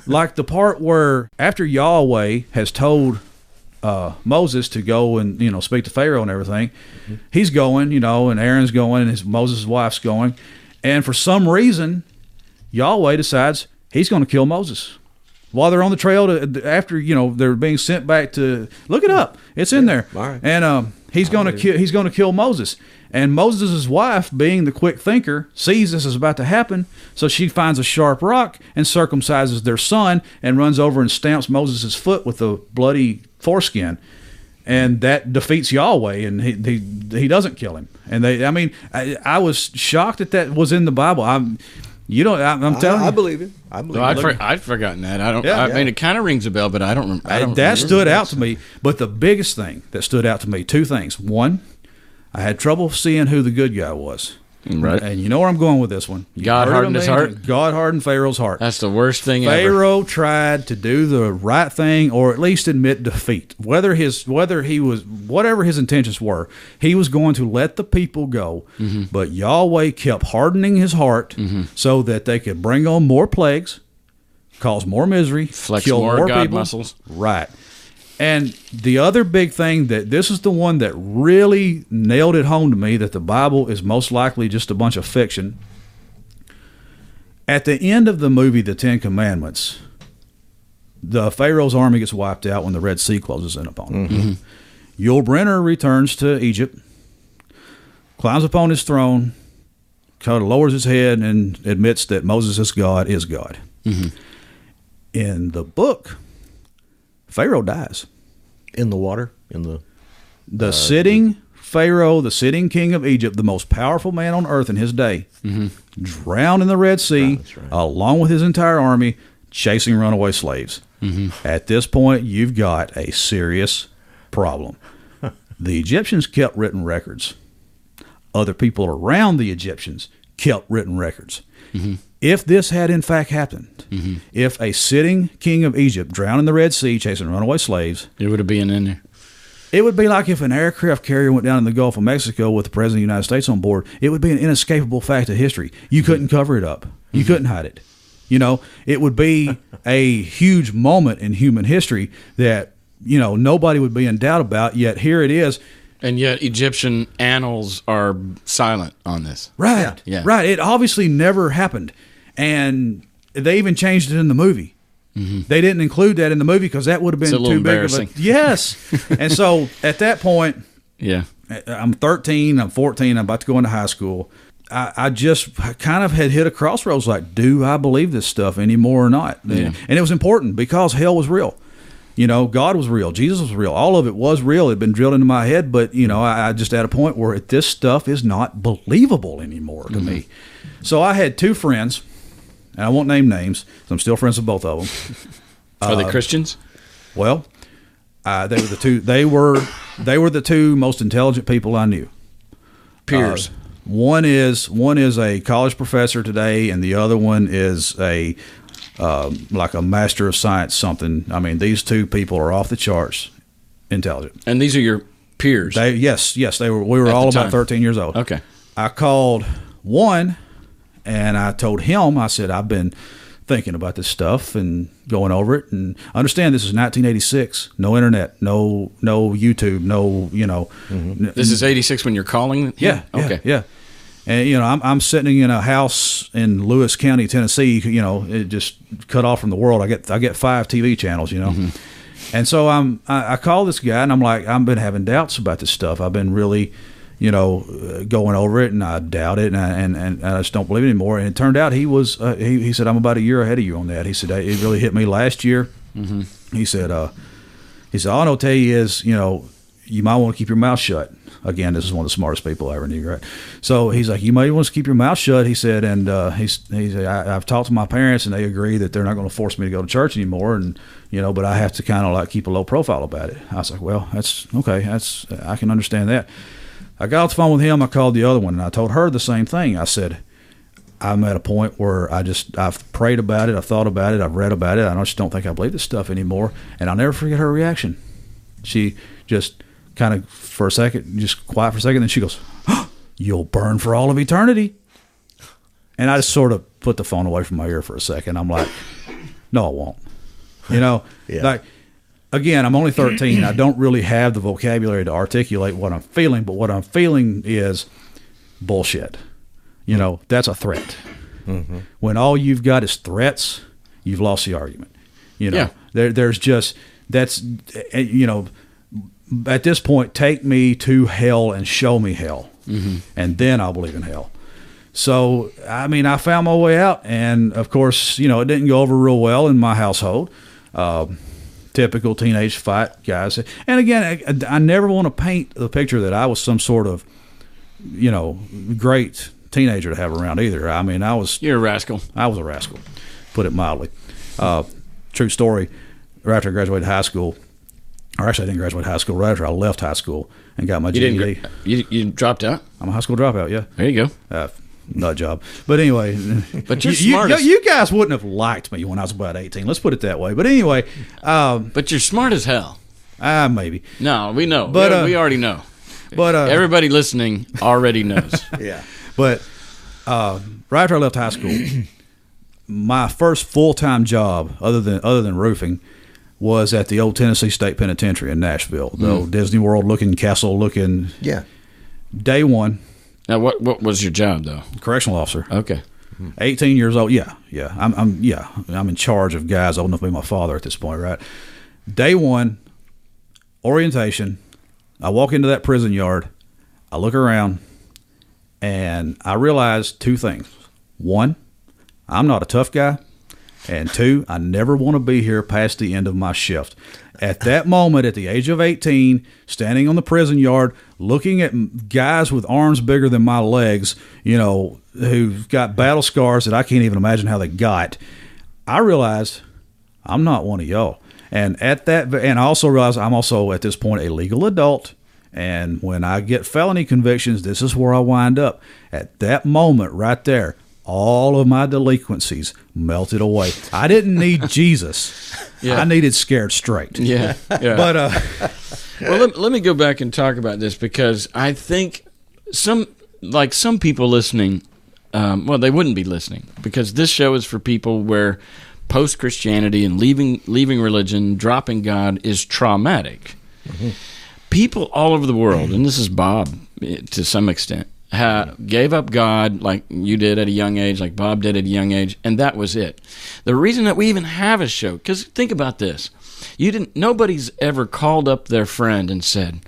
Like the part where after Yahweh has told Moses to go and speak to Pharaoh and everything, mm-hmm. He's going, and Aaron's going, and Moses' wife's going, and for some reason, Yahweh decides he's going to kill Moses while they're on the trail after they're being sent back to look it up. It's in there, all right. And he's going to kill Moses. And Moses' wife, being the quick thinker, sees this is about to happen, so she finds a sharp rock and circumcises their son and runs over and stamps Moses' foot with a bloody foreskin, and that defeats Yahweh, and he doesn't kill him. And I was shocked that was in the Bible. I'm telling you. I believe it. I'd forgotten that. I don't. I mean, it kind of rings a bell, but I don't. That stood out to me. But the biggest thing that stood out to me, two things. One, I had trouble seeing who the good guy was. Right. And you know where I'm going with this one. God hardened his heart. God hardened Pharaoh's heart. That's the worst thing ever. Pharaoh tried to do the right thing, or at least admit defeat. Whatever his intentions were, he was going to let the people go. Mm-hmm. But Yahweh kept hardening his heart, mm-hmm. so that they could bring on more plagues, cause more misery, flex kill more God people. muscles. Right. And the other big thing that this is the one that really nailed it home to me, that the Bible is most likely just a bunch of fiction. At the end of the movie, The Ten Commandments, the Pharaoh's army gets wiped out when the Red Sea closes in upon them. Mm-hmm. Yul Brynner returns to Egypt, climbs upon his throne, kind of lowers his head and admits that Moses is God. Mm-hmm. In the book, Pharaoh dies. In the water? The sitting Pharaoh, the sitting king of Egypt, the most powerful man on earth in his day, drowned in the Red Sea, along with his entire army, chasing runaway slaves. Mm-hmm. At this point, you've got a serious problem. The Egyptians kept written records. Other people around the Egyptians kept written records. Mm-hmm. If this had in fact happened, if a sitting king of Egypt drowned in the Red Sea chasing runaway slaves, it would have been in there. It would be like if an aircraft carrier went down in the Gulf of Mexico with the President of the United States on board. It would be an inescapable fact of history. You couldn't cover it up. You couldn't hide it. It would be a huge moment in human history that, nobody would be in doubt about, yet here it is. And yet Egyptian annals are silent on this. Right. Yeah. Right. It obviously never happened. And they even changed it in the movie. Mm-hmm. They didn't include that in the movie because that would have been too big of a... Yes. And so at that point, I'm 13, I'm 14, I'm about to go into high school. I just kind of had hit a crossroads like, do I believe this stuff anymore or not? Yeah. And it was important because hell was real. God was real. Jesus was real. All of it was real. It had been drilled into my head, but, I just at a point where this stuff is not believable anymore to me. So I had two friends, and I won't name names, so I'm still friends with both of them. Are they Christians? Well, they were the two. They were the two most intelligent people I knew. Peers. One is a college professor today, and the other one is like a master of science something. I mean, these two people are off the charts intelligent. And these are your peers? Yes, they were. We were all about 13 years old. Okay. I called one, and I told him, I said, I've been thinking about this stuff and going over it, and understand this is 1986. No internet, no YouTube, no. This is 86 when you're calling? Yeah. Okay. Yeah. And I'm sitting in a house in Lewis County, Tennessee. It just cut off from the world. I get 5 TV channels. And so I call this guy, and I'm like, I've been having doubts about this stuff. I've been really, going over it, and I doubt it, and I just don't believe it anymore. And it turned out he was. He said, I'm about a year ahead of you on that. He said it really hit me last year. Mm-hmm. He said, all I'll tell you is, you might want to keep your mouth shut. Again, this is one of the smartest people I ever knew, right? So he's like, you might want to keep your mouth shut, he said, and he said, I've talked to my parents, and they agree that they're not going to force me to go to church anymore, and but I have to kind of like keep a low profile about it. I was like, well, that's okay. I can understand that. I got off the phone with him. I called the other one, and I told her the same thing. I said, I'm at a point where I've prayed about it, I've thought about it, I've read about it. I just don't think I believe this stuff anymore, and I'll never forget her reaction. She just kind of for a second, just quiet for a second, then she goes, oh, you'll burn for all of eternity. And I just sort of put the phone away from my ear for a second. I'm like, no, I won't. Like, again, I'm only 13. I don't really have the vocabulary to articulate what I'm feeling, but what I'm feeling is bullshit. That's a threat. Mm-hmm. When all you've got is threats, you've lost the argument. There's just, that's, at this point, take me to hell and show me hell, and then I'll believe in hell. So, I mean, I found my way out, and of course, it didn't go over real well in my household. Typical teenage fight guys. And again, I never want to paint the picture that I was some sort of, great teenager to have around either. I mean, you're a rascal. I was a rascal, put it mildly. True story. Right after I graduated high school, or actually I didn't graduate high school, right after I left high school and got my GED. You dropped out? I'm a high school dropout, yeah. There you go. Nut job. But anyway. But you're smart. You guys wouldn't have liked me when I was about 18. Let's put it that way. But anyway. But you're smart as hell. Maybe. No, we know. But we already know. But everybody listening already knows. Yeah. But right after I left high school, my first full-time job, other than roofing, was at the old Tennessee State Penitentiary in Nashville, the old Disney World looking, castle looking. Yeah. Day one. Now, what was your job though? Correctional officer. Okay. 18 years old. Yeah. I'm in charge of guys old enough to be my father at this point, right? Day one, orientation. I walk into that prison yard. I look around, and I realize two things. One, I'm not a tough guy. And two, I never want to be here past the end of my shift. At that moment, at the age of 18, standing on the prison yard, looking at guys with arms bigger than my legs, who've got battle scars that I can't even imagine how they got, I realized I'm not one of y'all. And I also realized I'm also at this point a legal adult. And when I get felony convictions, this is where I wind up. At that moment right there, all of my delinquencies melted away. I didn't need Jesus. Yeah. I needed scared straight. Yeah. But well, let me go back and talk about this, because I think some people listening, they wouldn't be listening, because this show is for people where post-Christianity and leaving religion, dropping God is traumatic. Mm-hmm. People all over the world, and this is Bob to some extent, gave up God like you did at a young age, like Bob did at a young age, and that was it. The reason that we even have a show, because think about this, nobody's ever called up their friend and said,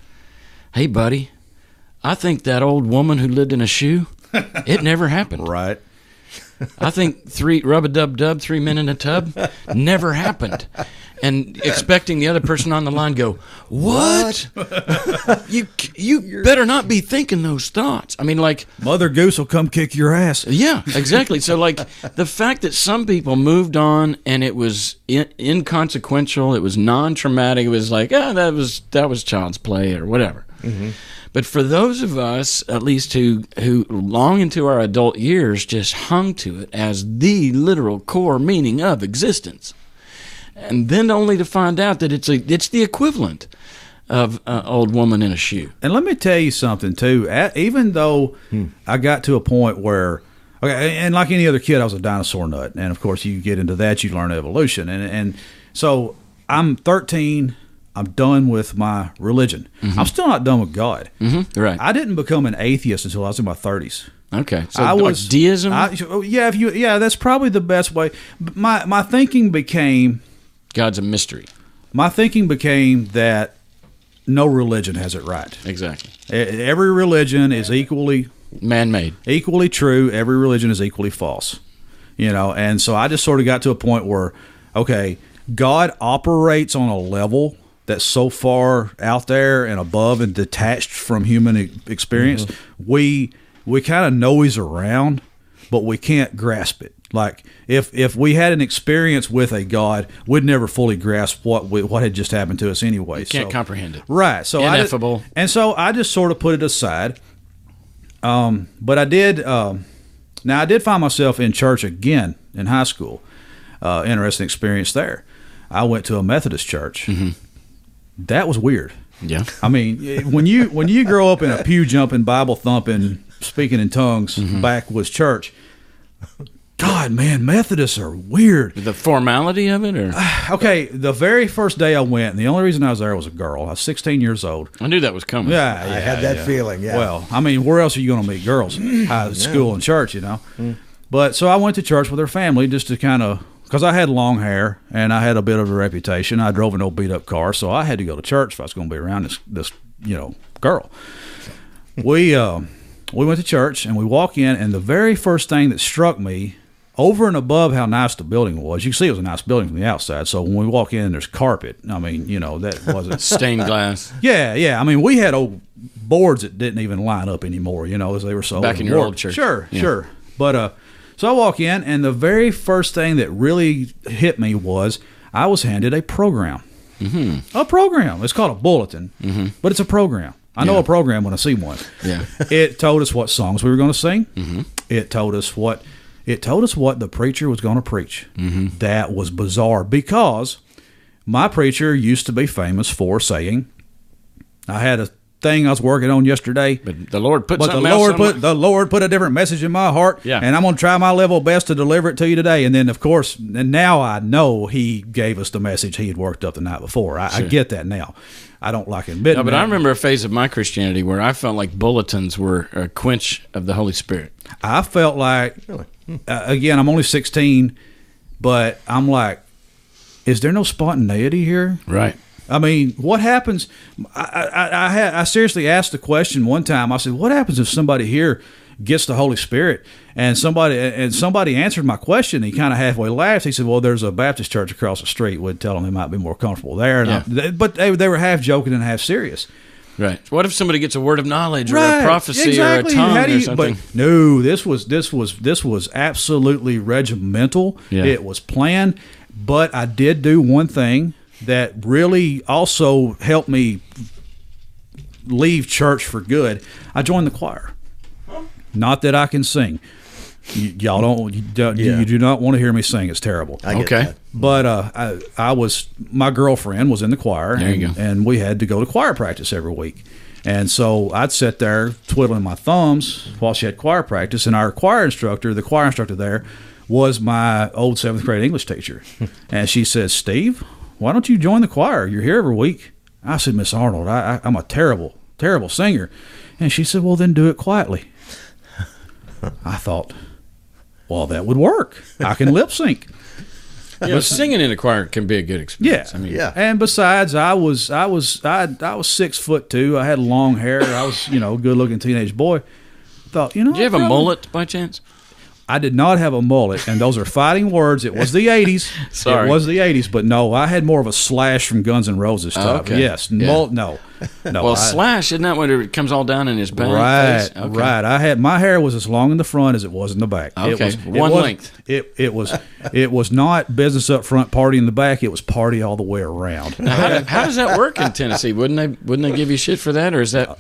"Hey, buddy, I think that old woman who lived in a shoe, it never happened." Right. I think rub-a-dub-dub, 3 men in a tub, never happened. And expecting the other person on the line go, "What? You better not be thinking those thoughts." I mean, like, Mother Goose will come kick your ass. Yeah, exactly. So, like, the fact that some people moved on and it was inconsequential, it was non-traumatic, it was like, that was child's play or whatever. Mm-hmm. But for those of us, at least who long into our adult years just hung to it as the literal core meaning of existence, and then only to find out that it's the equivalent of an old woman in a shoe. And let me tell you something, too. Even though I got to a point where, and like any other kid, I was a dinosaur nut. And, of course, you get into that, you learn evolution. And so I'm 13. I'm done with my religion. Mm-hmm. I'm still not done with God. Mm-hmm. Right. I didn't become an atheist until I was in my 30s. Okay. So I was deism? That's probably the best way. My thinking became... God's a mystery. My thinking became that no religion has it right. Exactly. Every religion is equally... man-made. Equally true. Every religion is equally false. And so I just sort of got to a point where, okay, God operates on a level that's so far out there and above and detached from human experience. Mm-hmm. We kind of know he's around, but we can't grasp it. Like if we had an experience with a God, we'd never fully grasp what had just happened to us anyway. You can't comprehend it. Right. So ineffable. So I just sort of put it aside. But I did. Now I did find myself in church again in high school. Interesting experience there. I went to a Methodist church. Mm-hmm. That was weird. Yeah. I mean, when you grow up in a pew jumping, Bible thumping, speaking in tongues, backwoods church, God, man, Methodists are weird. The formality of it, or okay, the very first day I went, and the only reason I was there was a girl. I was 16 years old. I knew that was coming. Yeah, I had that feeling. Yeah. Well, I mean, where else are you going to meet girls? School and church, But so I went to church with her family just to kind of. Because I had long hair and I had a bit of a reputation. I drove an old beat-up car, so I had to go to church if I was going to be around this girl. We went to church and we walk in, and the very first thing that struck me, over and above how nice the building was, you can see it was a nice building from the outside. So when we walk in, there's carpet. I mean, that wasn't stained glass. Yeah. I mean, we had old boards that didn't even line up anymore. As they were so back in your old church. Sure. But so I walk in, and the very first thing that really hit me was I was handed a program. Mm-hmm. A program. It's called a bulletin, but it's a program. I know a program when I see one. Yeah. It told us what songs we were going to sing. Mm-hmm. It told us what the preacher was going to preach. Mm-hmm. That was bizarre, because my preacher used to be famous for saying, I had thing I was working on yesterday. But the Lord put the Lord put a different message in my heart, and I'm going to try my level best to deliver it to you today. And then, of course, and now I know He gave us the message He had worked up the night before. I get that now. I don't like admitting. No, but I remember a phase of my Christianity where I felt like bulletins were a quench of the Holy Spirit. I felt like, again, I'm only 16, but I'm like, is there no spontaneity here? Right. I mean, what happens? I seriously asked the question one time. I said, what happens if somebody here gets the Holy Spirit? And somebody answered my question. He kind of halfway laughed. He said, well, there's a Baptist church across the street. Would tell them they might be more comfortable there. But they were half joking and half serious. Right. What if somebody gets a word of knowledge or a prophecy or a tongue or something? But no, this was absolutely regimental. Yeah. It was planned. But I did do one thing that really also helped me leave church for good. I joined the choir. Not that I can sing. You do not want to hear me sing. It's terrible. I get that. But my girlfriend was in the choir, and we had to go to choir practice every week. And so I'd sit there twiddling my thumbs while she had choir practice, and the choir instructor there was my old 7th grade English teacher. And she said, Steve, why don't you join the choir? You're here every week. I said, Miss Arnold, I'm a terrible, terrible singer. And she said, well, then do it quietly. I thought, well, that would work. I can lip sync. But singing in a choir can be a good experience. Yeah. And besides, I was 6'2". I had long hair. I was, a good looking teenage boy. Thought, did you have a mullet by chance? I did not have a mullet, and those are fighting words. It was the 80s. Sorry. It was the 80s, but no, I had more of a Slash from Guns N' Roses type. Okay. Yes. Yeah. Mullet, no. Well, Slash, isn't that when it comes all down in his back? Right, face? Okay. right. My hair was as long in the front as it was in the back. Okay, one length. It was not business up front, party in the back. It was party all the way around. Now, how does that work in Tennessee? Wouldn't they give you shit for that, or is that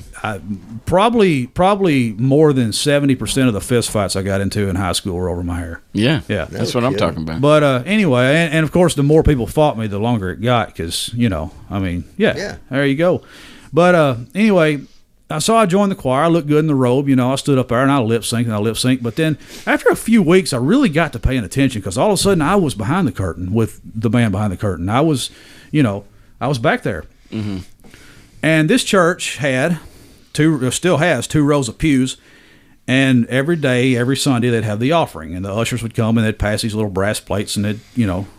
probably more than 70% of the fist fights I got into in high school were over my hair? Yeah, that's what I'm talking about. But anyway, and of course, the more people fought me, the longer it got, because there you go. But anyway, so I joined the choir. I looked good in the robe. I stood up there and I lip synced. But then after a few weeks, I really got to paying attention, because all of a sudden I was behind the curtain with the man behind the curtain. I was back there. Mm-hmm. And this church still has 2 rows of pews. And every Sunday, they'd have the offering, and the ushers would come and they'd pass these little brass plates, and they'd,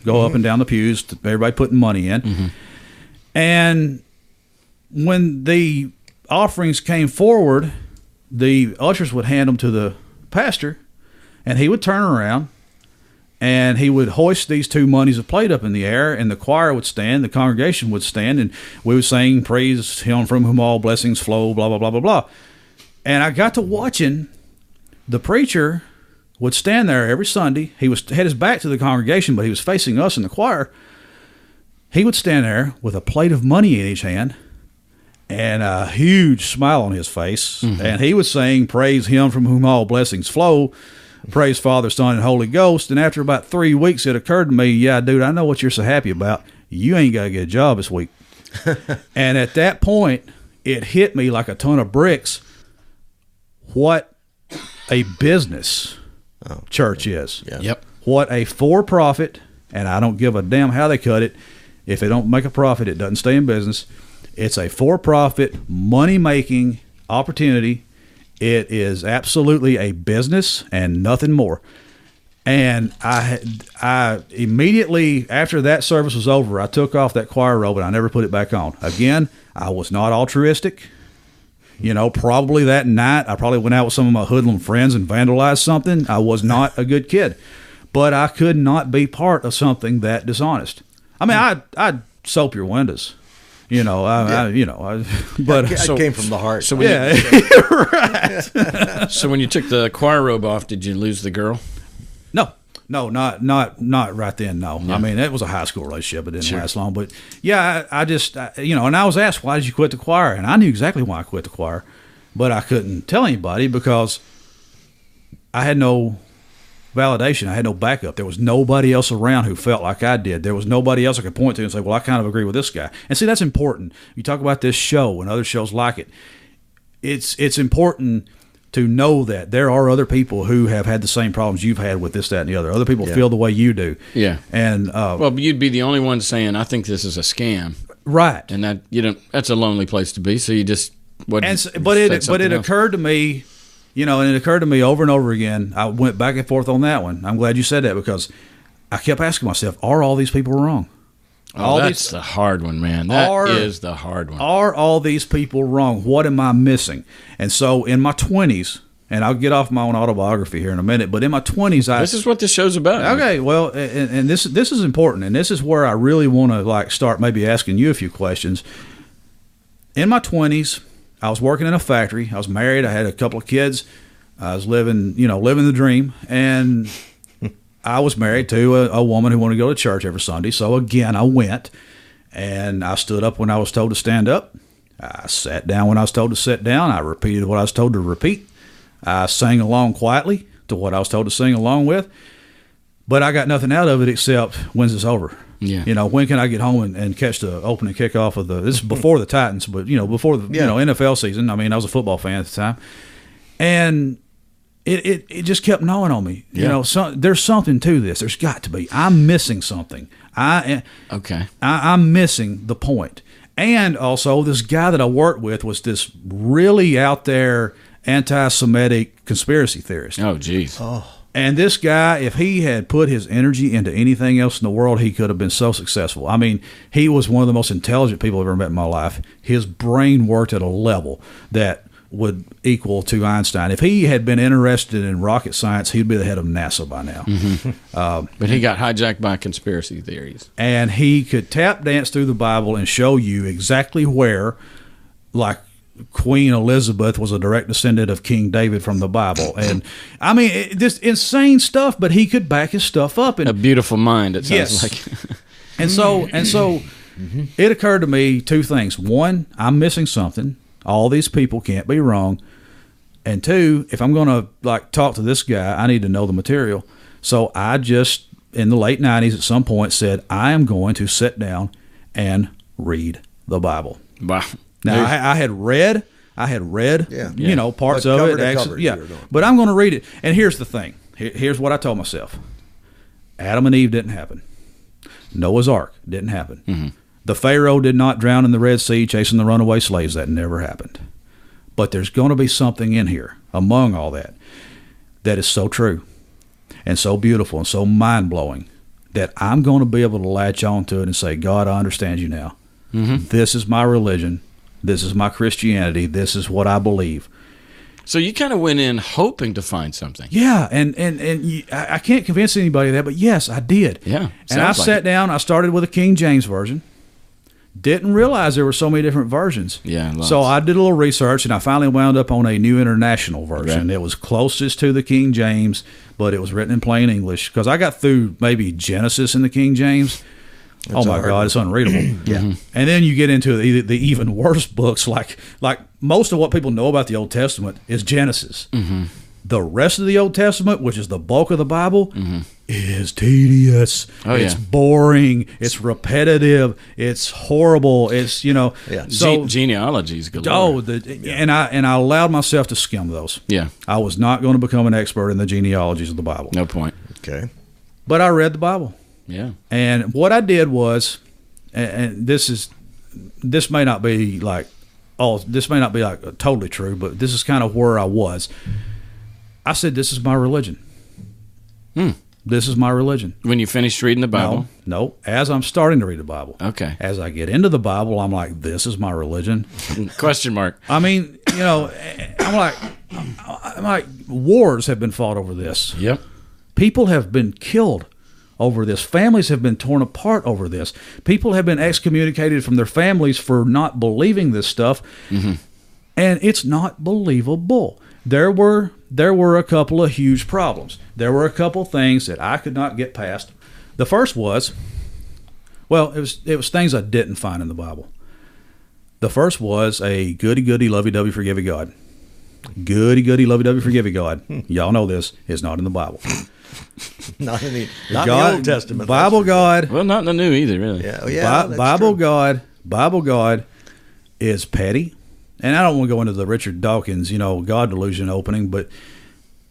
go up and down the pews, everybody putting money in. Mm-hmm. And when the offerings came forward, the ushers would hand them to the pastor, and he would turn around and he would hoist these 2 monies of plate up in the air, and the choir would stand, the congregation would stand, and we would sing, praise him from whom all blessings flow, blah, blah, blah, blah, blah. And I got to watching the preacher would stand there every Sunday. He had his back to the congregation, but he was facing us in the choir. He would stand there with a plate of money in each hand and a huge smile on his face. Mm-hmm. And he was saying, praise him from whom all blessings flow, praise Father, Son, and Holy Ghost. And after about 3 weeks, it occurred to me, yeah, dude, I know what you're so happy about. You ain't got to get a job this week. And at that point, it hit me like a ton of bricks what a business church is. Yeah. Yep. What a for-profit, and I don't give a damn how they cut it. If they don't make a profit, it doesn't stay in business. It's a for-profit, money-making opportunity. It is absolutely a business and nothing more. And I immediately, after that service was over, I took off that choir robe and I never put it back on. Again, I was not altruistic. Probably that night, I probably went out with some of my hoodlum friends and vandalized something. I was not a good kid. But I could not be part of something that dishonest. I mean, I'd soap your windows. I came from the heart. So right. So when you took the choir robe off, did you lose the girl? No, not right then. No, yeah. I mean, it was a high school relationship. It didn't last long. But yeah, I just, and I was asked, why did you quit the choir? And I knew exactly why I quit the choir, but I couldn't tell anybody because I had no validation. I had no backup. There was nobody else around who felt like I did. There was nobody else I could point to and say, well, I kind of agree with this guy. And see, that's important. You talk about this show and other shows like it. It's important to know that there are other people who have had the same problems you've had with this, that, and the other. Other people feel the way you do. Yeah. And well, you'd be the only one saying, I think this is a scam. Right. And that that's a lonely place to be. So you just but it occurred to me, and it occurred to me over and over again. I went back and forth on that one. I'm glad you said that because I kept asking myself, are all these people wrong? That's the hard one, man. That is the hard one. Are all these people wrong? What am I missing? And so in my 20s, and I'll get off my own autobiography here in a minute, but in my 20s, this is what this show's about. Okay, well, and this is important, and this is where I really want to start maybe asking you a few questions. In my 20s, I was working in a factory. I was married. I had a couple of kids. I was living the dream, and I was married to a woman who wanted to go to church every Sunday. So again, I went, and I stood up when I was told to stand up. I sat down when I was told to sit down. I repeated what I was told to repeat. I sang along quietly to what I was told to sing along with. But I got nothing out of it except when's this over? Yeah. When can I get home and catch the opening kickoff of this is before the Titans, but before the NFL season. I mean, I was a football fan at the time. And it just kept gnawing on me. Yeah. There's something to this. There's got to be. I'm missing something. I'm missing the point. And also, this guy that I worked with was this really out there anti-Semitic conspiracy theorist. Oh, geez. And this guy, if he had put his energy into anything else in the world, he could have been so successful. I mean, he was one of the most intelligent people I've ever met in my life. His brain worked at a level that would equal to Einstein. If he had been interested in rocket science, he'd be the head of NASA by now. Mm-hmm. But he got hijacked by conspiracy theories. And he could tap dance through the Bible and show you exactly where, like, Queen Elizabeth was a direct descendant of King David from the Bible. And I mean, this insane stuff, but he could back his stuff up. And a beautiful mind, it sounds like. and so it occurred to me two things. One, I'm missing something. All these people can't be wrong. And two, if I'm going to talk to this guy, I need to know the material. So I just, in the late 90s at some point, said, I am going to sit down and read the Bible. Wow. Now, I had read, parts of it. But I'm going to read it. And here's the thing. Here's what I told myself. Adam and Eve didn't happen. Noah's Ark didn't happen. Mm-hmm. The Pharaoh did not drown in the Red Sea chasing the runaway slaves. That never happened. But there's going to be something in here among all that is so true and so beautiful and so mind-blowing that I'm going to be able to latch on to it and say, God, I understand you now. Mm-hmm. This is my religion. This is my Christianity. This is what I believe. So you kind of went in hoping to find something. Yeah, and I can't convince anybody of that, but yes, I did. Yeah. And I sat down. I started with a King James version. Didn't realize there were so many different versions. Yeah. Lots. So I did a little research, and I finally wound up on a New International version. Okay. It was closest to the King James, but it was written in plain English. Because I got through maybe Genesis in the King James. Oh my God, it's unreadable. Yeah. Mm-hmm. And then you get into the even worse books, like most of what people know about the Old Testament is Genesis. Mm-hmm. The rest of the Old Testament, which is the bulk of the Bible, mm-hmm. is tedious. Oh, it's boring. It's repetitive. It's horrible. It's So genealogies galore. And I allowed myself to skim those. Yeah. I was not going to become an expert in the genealogies of the Bible. No point. Okay. But I read the Bible. Yeah. And what I did was, and this may not be totally true, but this is kind of where I was. I said, this is my religion. This is my religion. When you finished reading the Bible? No. As I'm starting to read the Bible. Okay. As I get into the Bible, I'm like, this is my religion. Question mark. I mean, I'm like, wars have been fought over this. Yep. People have been killed over this. Families have been torn apart over this. People have been excommunicated from their families for not believing this stuff. Mm-hmm. And it's not believable. There were a couple of huge problems. There were a couple things that I could not get past. The first was, it was things I didn't find in the Bible. The first was a goody-goody, lovey-dovey, forgiving God. goody, lovey-dovey, forgivey God. Y'all know this is not in the Bible. Not in the Old Testament. Bible God. Well, not in the New either, really. Yeah, Bible God is petty. And I don't want to go into the Richard Dawkins, God delusion opening, but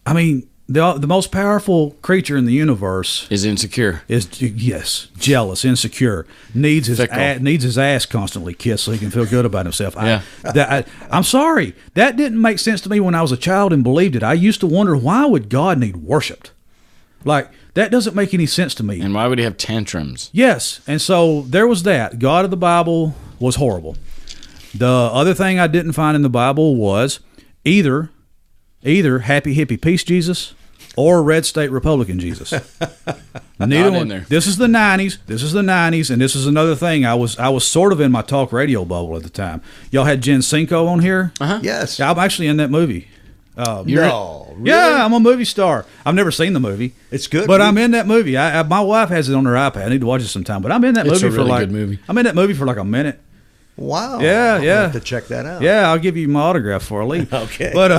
I mean, the most powerful creature in the universe is insecure. Yes, jealous, insecure, needs his ass constantly kissed so he can feel good about himself. Yeah. I'm sorry, that didn't make sense to me when I was a child and believed it. I used to wonder, why would God need worshipped? Like, that doesn't make any sense to me. And why would he have tantrums? Yes, and so there was that. God of the Bible was horrible. The other thing I didn't find in the Bible was either Happy Hippie Peace Jesus or Red State Republican Jesus. Neither one. In there. This is the 90s, and this is another thing. I was sort of in my talk radio bubble at the time. Y'all had Jen Cinco on here? Uh-huh. Yes. I'm actually in that movie. No, really? Yeah, I'm a movie star. I've never seen the movie. It's good, but I'm in that movie. My wife has it on her iPad. I need to watch it sometime. But I'm in that movie for like good movie. I'm in that movie for like a minute. Wow. Yeah. I'll have to check that out. Yeah, I'll give you my autograph before I leave. Okay. But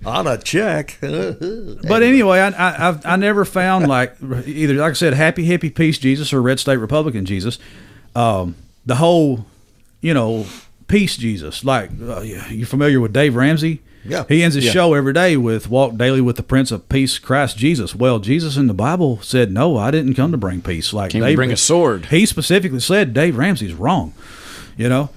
on a check. But anyway, I never found like either, like I said, Happy Hippie Peace Jesus or Red State Republican Jesus. The whole, Peace Jesus. Like, you familiar with Dave Ramsey? Yeah. He ends his show every day with "Walk daily with the Prince of Peace, Christ Jesus." Well, Jesus in the Bible said, "No, I didn't come to bring peace." Like, came to bring a sword. He specifically said Dave Ramsey's wrong. Yeah.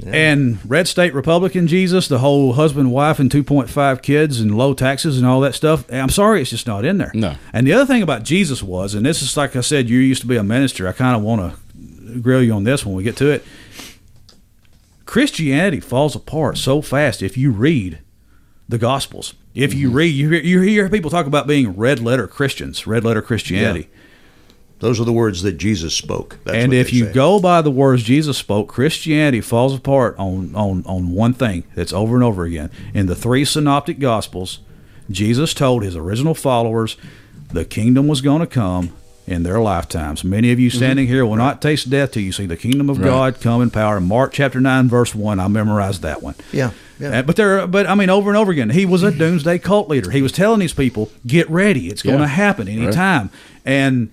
And Red State Republican Jesus, the whole husband, wife, and 2.5 kids and low taxes and all that stuff. I'm sorry, it's just not in there. No. And the other thing about Jesus was, and this is like I said, you used to be a minister. I kind of want to grill you on this when we get to it. Christianity falls apart so fast if you read the Gospels. If you read, you hear people talk about being red letter Christians, red letter Christianity. Yeah. Those are the words that Jesus spoke. That's and if you go by the words Jesus spoke, Christianity falls apart on one thing that's over and over again. In the 3 synoptic Gospels, Jesus told his original followers the kingdom was going to come in their lifetimes. Many of you standing here will not taste death till you see the kingdom of God come in power. Mark chapter 9, verse 1, I memorized that one. Yeah. But I mean, over and over again, he was a doomsday cult leader. He was telling these people, get ready. It's going to happen anytime. Right. And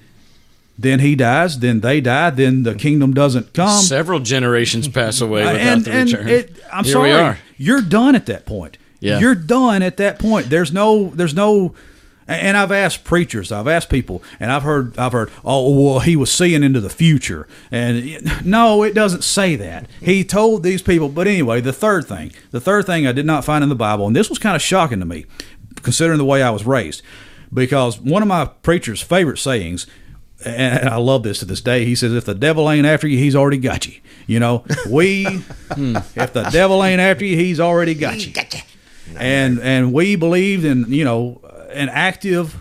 then he dies, then they die, then the kingdom doesn't come. Several generations pass away without the return. I'm sorry. We are. You're done at that point. Yeah. You're done at that point. There's no. And I've asked preachers, I've asked people, and I've heard, oh, well, he was seeing into the future. And no, it doesn't say that. He told these people. But anyway, the third thing I did not find in the Bible, and this was kind of shocking to me, considering the way I was raised, because one of my preacher's favorite sayings, and I love this to this day, he says, if the devil ain't after you, he's already got you. If the devil ain't after you, he's already got you. And we believed in, an active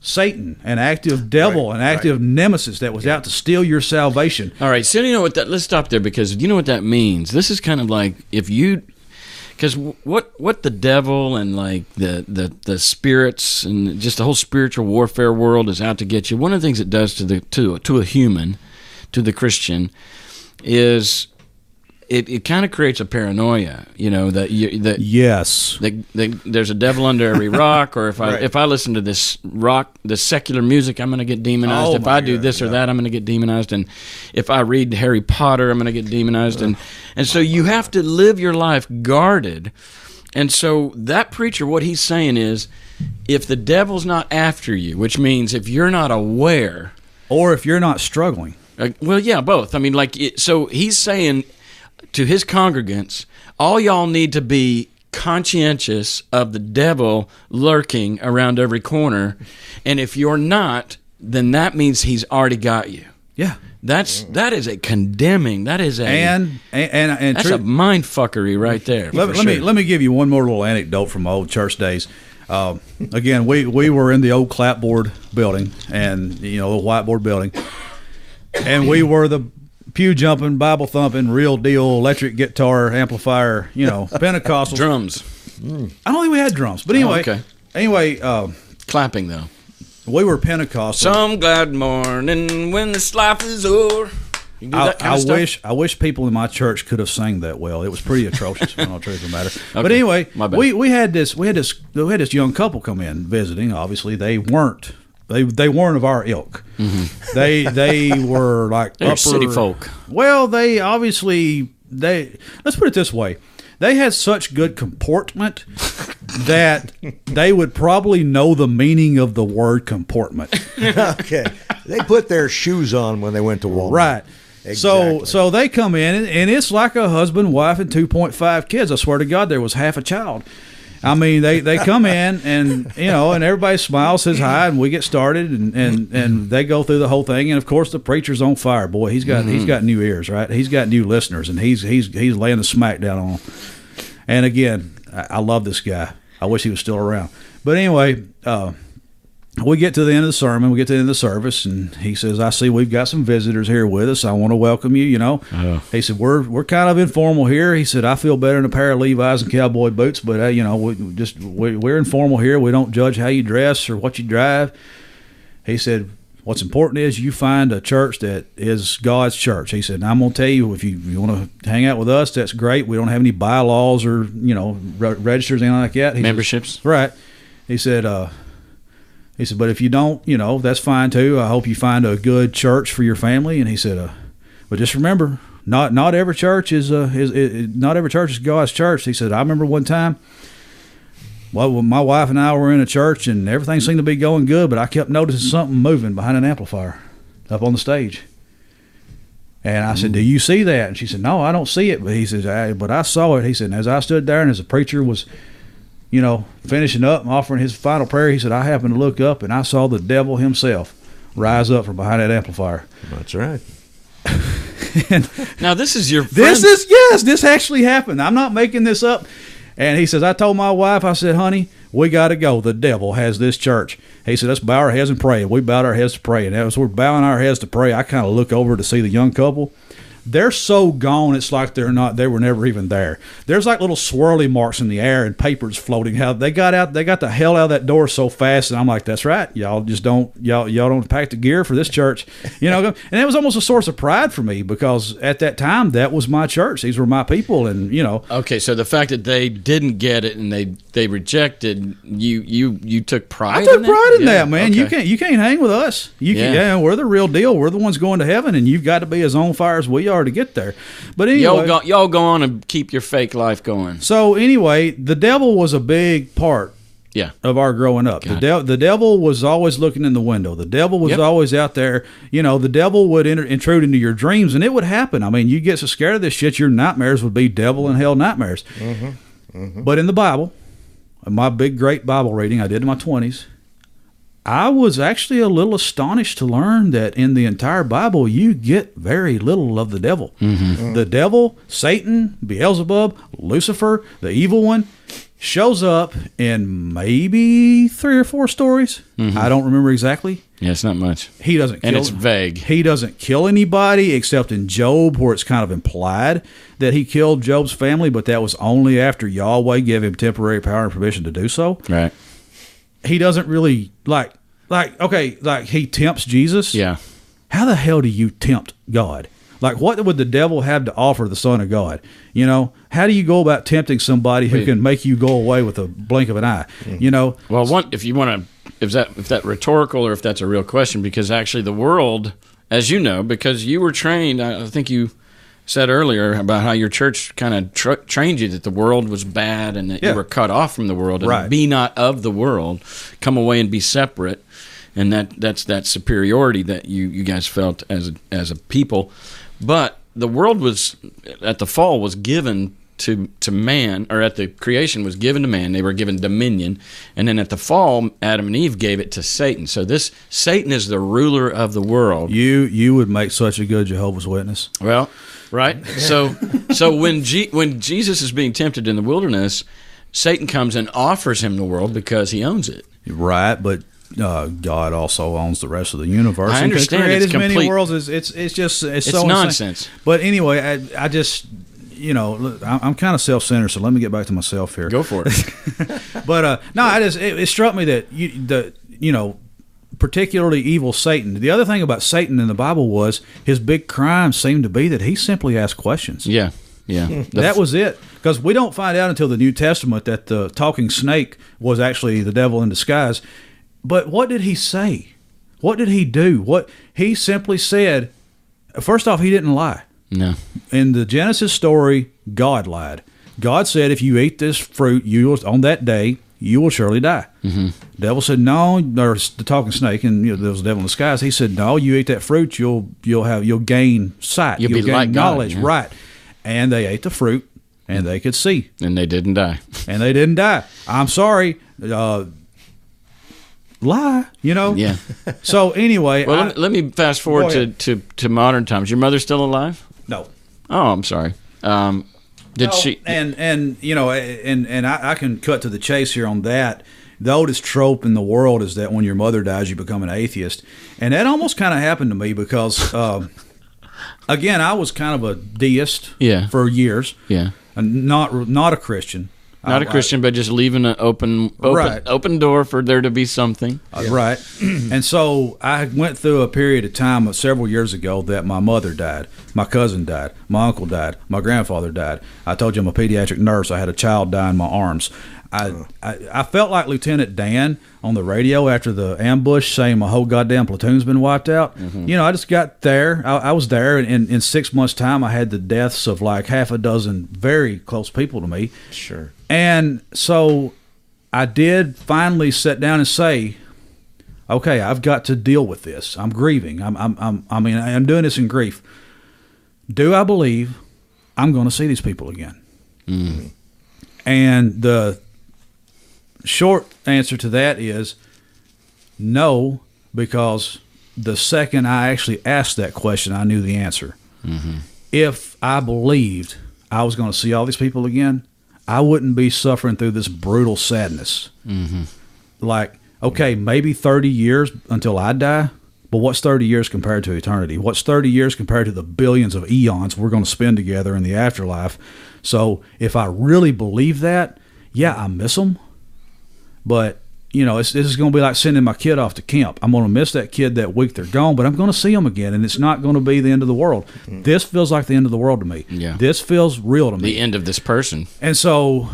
Satan, an active devil, an active nemesis that was out to steal your salvation. All right, so let's stop there, because you know what that means. This is kind of like because what the devil and like the spirits and just the whole spiritual warfare world is out to get you. One of the things it does to a human, to the Christian, is it kind of creates a paranoia, that there's a devil under every rock, or if I listen to this secular music, I'm going to get demonized. If I do this or that, I'm going to get demonized. And if I read Harry Potter, I'm going to get demonized. And so you have to live your life guarded. And so that preacher, what he's saying is, if the devil's not after you, which means if you're not aware, or if you're not struggling, well, yeah, both. I mean, so he's saying to his congregants, all y'all need to be conscientious of the devil lurking around every corner, and if you're not, then that means he's already got you. Yeah, that is a condemning. That is and that's a mind fuckery right there. Let me give you one more little anecdote from my old church days. Again, we were in the old clapboard building, and the whiteboard building, and we were the pew jumping, Bible thumping, real deal electric guitar amplifier, Pentecostals. Drums. I don't think we had drums, but anyway. Okay. Anyway, clapping though. We were Pentecostal. Some glad morning when this life is over. You can do that kind of stuff? I wish people in my church could have sang that well. It was pretty atrocious. I don't know the truth of the matter. Okay. But anyway, My bad. we had this young couple come in visiting. Obviously, they weren't of our ilk. Mm-hmm. They were like They're city folk. Well, let's put it this way. They had such good comportment that they would probably know the meaning of the word comportment. Okay. They put their shoes on when they went to Walmart. Right. Exactly. So they come in, and it's like a husband, wife, and 2.5 kids. I swear to God, there was half a child. I mean, they come in, and and everybody smiles, says hi, and we get started, and they go through the whole thing. And of course, the preacher's on fire. Boy, he's got new ears, right? He's got new listeners, and he's laying the smack down on them. And again, I love this guy. I wish he was still around. But anyway, we get to the end of the sermon. We get to the end of the service, and he says, "I see we've got some visitors here with us. I want to welcome you." He said, "We're kind of informal here." He said, "I feel better in a pair of Levi's and cowboy boots, but we're informal here. We don't judge how you dress or what you drive." He said, "What's important is you find a church that is God's church." He said, "And I'm going to tell you, if you want to hang out with us, that's great. We don't have any bylaws or registers, anything like that." Memberships, right? He said, "But if you don't, that's fine too. I hope you find a good church for your family." And he said, "But just remember, not every church is God's church." He said, "I remember one time, well, my wife and I were in a church, and everything seemed to be going good, but I kept noticing something moving behind an amplifier up on the stage." And I said, "Do you see that?" And she said, "No, I don't see it." But he says, "But I saw it." He said, "And as I stood there, and as the preacher was finishing up and offering his final prayer," he said, "I happened to look up, and I saw the devil himself rise up from behind that amplifier." That's right. Now, this is your friend. This actually happened. I'm not making this up. And he says, "I told my wife, I said, honey, we got to go. The devil has this church." He said, "Let's bow our heads and pray." And we bowed our heads to pray. And as we're bowing our heads to pray, I kind of look over to see the young couple. They're so gone, it's like they were never even there. There's like little swirly marks in the air and papers floating. How they got the hell out of that door so fast, and I'm like, "That's right, y'all don't pack the gear for this church," And it was almost a source of pride for me, because at that time that was my church. These were my people, and Okay, so the fact that they didn't get it and they rejected you took pride. I took pride in that, man. Okay. You can't hang with us. We're the real deal. We're the ones going to heaven, and you've got to be as on fire as we are to get there. But anyway, y'all go on and keep your fake life going. So anyway, the devil was a big part of our growing up. The devil was always looking in the window. The devil was always out there. The devil would intrude into your dreams, and it would happen. I mean, you get so scared of this shit, your nightmares would be devil and hell nightmares. Mm-hmm. Mm-hmm. But in the Bible, my big, great Bible reading I did in my 20s, I was actually a little astonished to learn that in the entire Bible, you get very little of the devil. Mm-hmm. The devil, Satan, Beelzebub, Lucifer, the evil one, shows up in maybe 3 or 4 stories. Mm-hmm. I don't remember exactly. Yeah, it's not much. He doesn't kill. And it's vague. He doesn't kill anybody except in Job, where it's kind of implied that he killed Job's family, but that was only after Yahweh gave him temporary power and permission to do so. Right. He doesn't really like he tempts Jesus. Yeah. How the hell do you tempt God? Like, what would the devil have to offer the Son of God? How do you go about tempting somebody who can make you go away with a blink of an eye? Well, if you want to, if that rhetorical or if that's a real question, because actually the world, as you know, because you were trained, I think you said earlier about how your church kind of trained you that the world was bad and that you were cut off from the world, and be not of the world, come away and be separate, and that's that superiority that you guys felt as a people. But the world was, at the fall, was given to man, or at the creation was given to man. They were given dominion, and then at the fall, Adam and Eve gave it to Satan. So Satan is the ruler of the world. You would make such a good Jehovah's Witness. Well, right. So when Jesus is being tempted in the wilderness, Satan comes and offers him the world because he owns it. Right, but God also owns the rest of the universe. I understand. And It's as many complete. worlds it's so nonsense. Insane. But anyway, I just I'm kind of self-centered, so let me get back to myself here. Go for it. But no, it struck me that particularly evil Satan. The other thing about Satan in the Bible was his big crime seemed to be that he simply asked questions. Yeah. Yeah. That was it. Because we don't find out until the New Testament that the talking snake was actually the devil in disguise. But what did he say? What did he do? What he simply said, first off, he didn't lie. No. In the Genesis story, God lied. God said, if you eat this fruit, on that day, you will surely die. Mm-hmm. The devil said, no, or the talking snake, and there was the devil in disguise. He said, no, you eat that fruit, you'll gain sight. You'll be gain like knowledge. God, yeah. Right. And they ate the fruit, and they could see. And they didn't die. I'm sorry. Lie, Yeah. So anyway. Well, let me fast forward to modern times. Your mother still alive? No. Oh, I'm sorry. She? And I can cut to the chase here on that. The oldest trope in the world is that when your mother dies, you become an atheist, and that almost kind of happened to me because, again, I was kind of a deist for years. Yeah, and not a Christian. Not a Christian, but just leaving an open door for there to be something. Right. And so I went through a period of time several years ago that my mother died, my cousin died, my uncle died, my grandfather died. I told you I'm a pediatric nurse. I had a child die in my arms. I felt like Lieutenant Dan on the radio after the ambush saying my whole goddamn platoon's been wiped out. Mm-hmm. I just got there. I was there, and in 6 months' time, I had the deaths of like half a dozen very close people to me. Sure. And so I did finally sit down and say, okay, I've got to deal with this. I'm grieving. I'm doing this in grief. Do I believe I'm going to see these people again? Mm-hmm. And the short answer to that is no, because the second I actually asked that question, I knew the answer. Mm-hmm. If I believed I was going to see all these people again, I wouldn't be suffering through this brutal sadness. Mm-hmm. Like, okay, maybe 30 years until I die, but what's 30 years compared to eternity? What's 30 years compared to the billions of eons we're going to spend together in the afterlife? So if I really believe that, yeah, I miss them. But, this is going to be like sending my kid off to camp. I'm going to miss that kid that week they're gone, but I'm going to see them again, and it's not going to be the end of the world. Mm-hmm. This feels like the end of the world to me. Yeah. This feels real to me. The end of this person. And so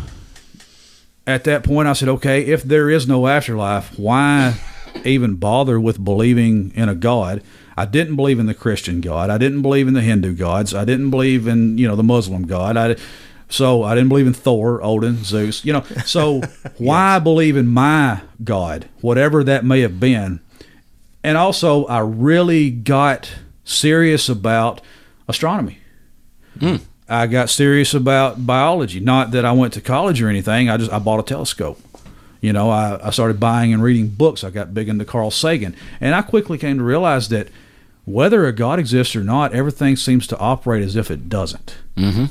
at that point I said, okay, if there is no afterlife, why even bother with believing in a God? I didn't believe in the Christian God. I didn't believe in the Hindu gods. I didn't believe in, the Muslim God. So I didn't believe in Thor, Odin, Zeus, So why believe in my God, whatever that may have been? And also, I really got serious about astronomy. Mm. I got serious about biology. Not that I went to college or anything. I bought a telescope. I started buying and reading books. I got big into Carl Sagan. And I quickly came to realize that whether a God exists or not, everything seems to operate as if it doesn't. Mm-hmm.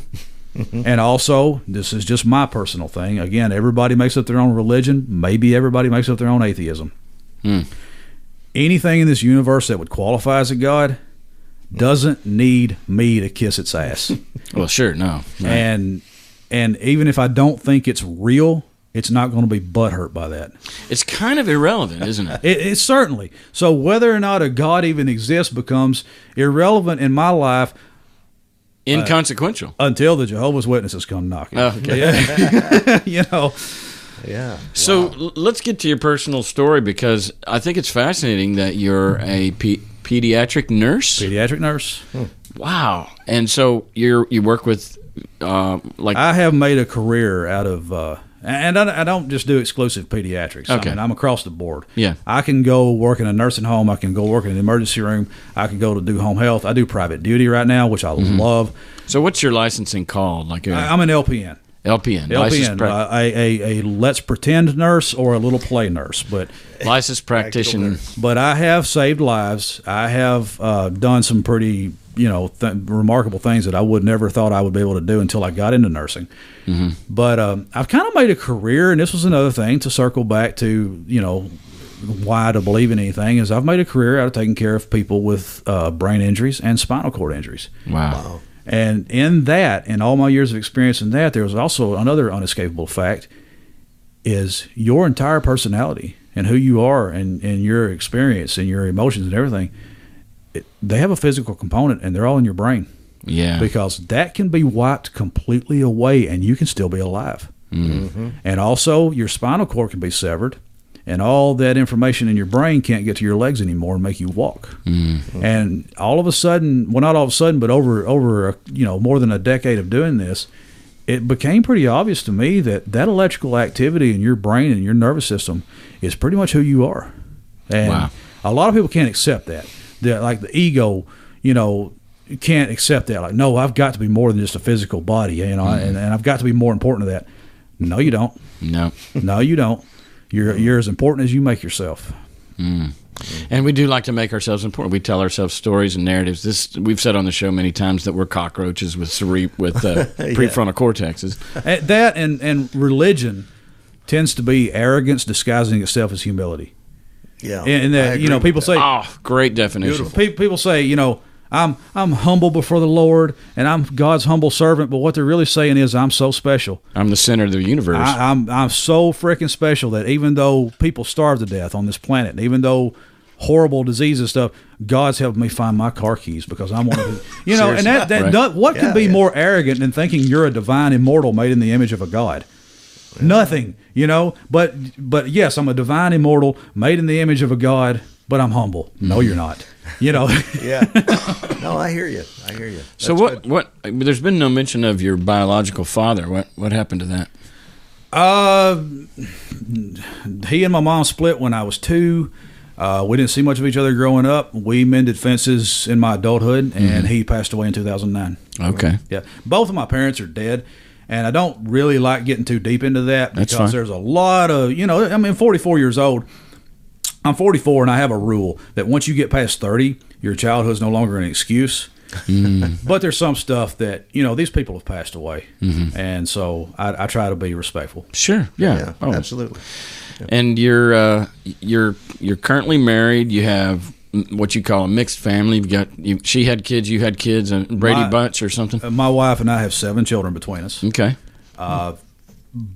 And also, this is just my personal thing. Again, everybody makes up their own religion. Maybe everybody makes up their own atheism. Mm. Anything in this universe that would qualify as a God doesn't need me to kiss its ass. Well, sure, no. And even if I don't think it's real, it's not going to be butthurt by that. It's kind of irrelevant, isn't it? It's certainly. So whether or not a God even exists becomes irrelevant in my life. Inconsequential. Until the Jehovah's Witnesses come knocking. Okay. Yeah. So let's get to your personal story, because I think it's fascinating that you're a pediatric nurse. Pediatric nurse. Wow. And so you work with I have made a career out of and I don't just do exclusive pediatrics. Okay. I'm across the board. Yeah. I can go work in a nursing home. I can go work in an emergency room. I can go to do home health. I do private duty right now, which I love. So what's your licensing called? I'm an LPN. LPN. A let's pretend nurse or a little play nurse, but licensed practitioner. But I have saved lives. I have done some pretty remarkable things that I would never thought I would be able to do until I got into nursing. Mm-hmm. But I've kind of made a career, and this was another thing to circle back to, why to believe in anything, is I've made a career out of taking care of people with brain injuries and spinal cord injuries. Wow. And in all my years of experience in that, there was also another unescapable fact, is your entire personality and who you are and your experience and your emotions and everything, they have a physical component, and they're all in your brain. Yeah. Because that can be wiped completely away, and you can still be alive. Mm-hmm. And also, your spinal cord can be severed, and all that information in your brain can't get to your legs anymore and make you walk. Mm-hmm. And all of a sudden, well, not all of a sudden, but over more than a decade of doing this, it became pretty obvious to me that electrical activity in your brain and your nervous system is pretty much who you are. And a lot of people can't accept that. Like the ego, can't accept that. Like, no, I've got to be more than just a physical body, and I've got to be more important to that. No, you don't. No, you don't. You're as important as you make yourself. Mm. And we do like to make ourselves important. We tell ourselves stories and narratives. We've said on the show many times that we're cockroaches with prefrontal cortexes. That and religion tends to be arrogance disguising itself as humility. Yeah, and that people say, "Oh, great definition." People say, I'm humble before the Lord, and I'm God's humble servant. But what they're really saying is, I'm so special. I'm the center of the universe. I'm so freaking special that even though people starve to death on this planet, and even though horrible disease and stuff, God's helped me find my car keys because I'm one of the, and that what could be more arrogant than thinking you're a divine immortal made in the image of a God? Yeah. Nothing, But yes, I'm a divine immortal made in the image of a God, but I'm humble. No, you're not. Yeah. No, I hear you. That's so what? There's been no mention of your biological father. What happened to that? He and my mom split when I was 2. We didn't see much of each other growing up. We mended fences in my adulthood, and he passed away in 2009. Okay. Yeah. Both of my parents are dead, and I don't really like getting too deep into that because there's a lot of, 44 years old. I'm 44, and I have a rule that once you get past 30, your childhood's no longer an excuse. But there's some stuff that, these people have passed away. Mm-hmm. And so I try to be respectful. Sure. Yeah. Absolutely. Yeah. And you're currently married. You have what you call a mixed family. She had kids, you had kids, and Brady Bunch or something? My wife and I have 7 children between us. Okay.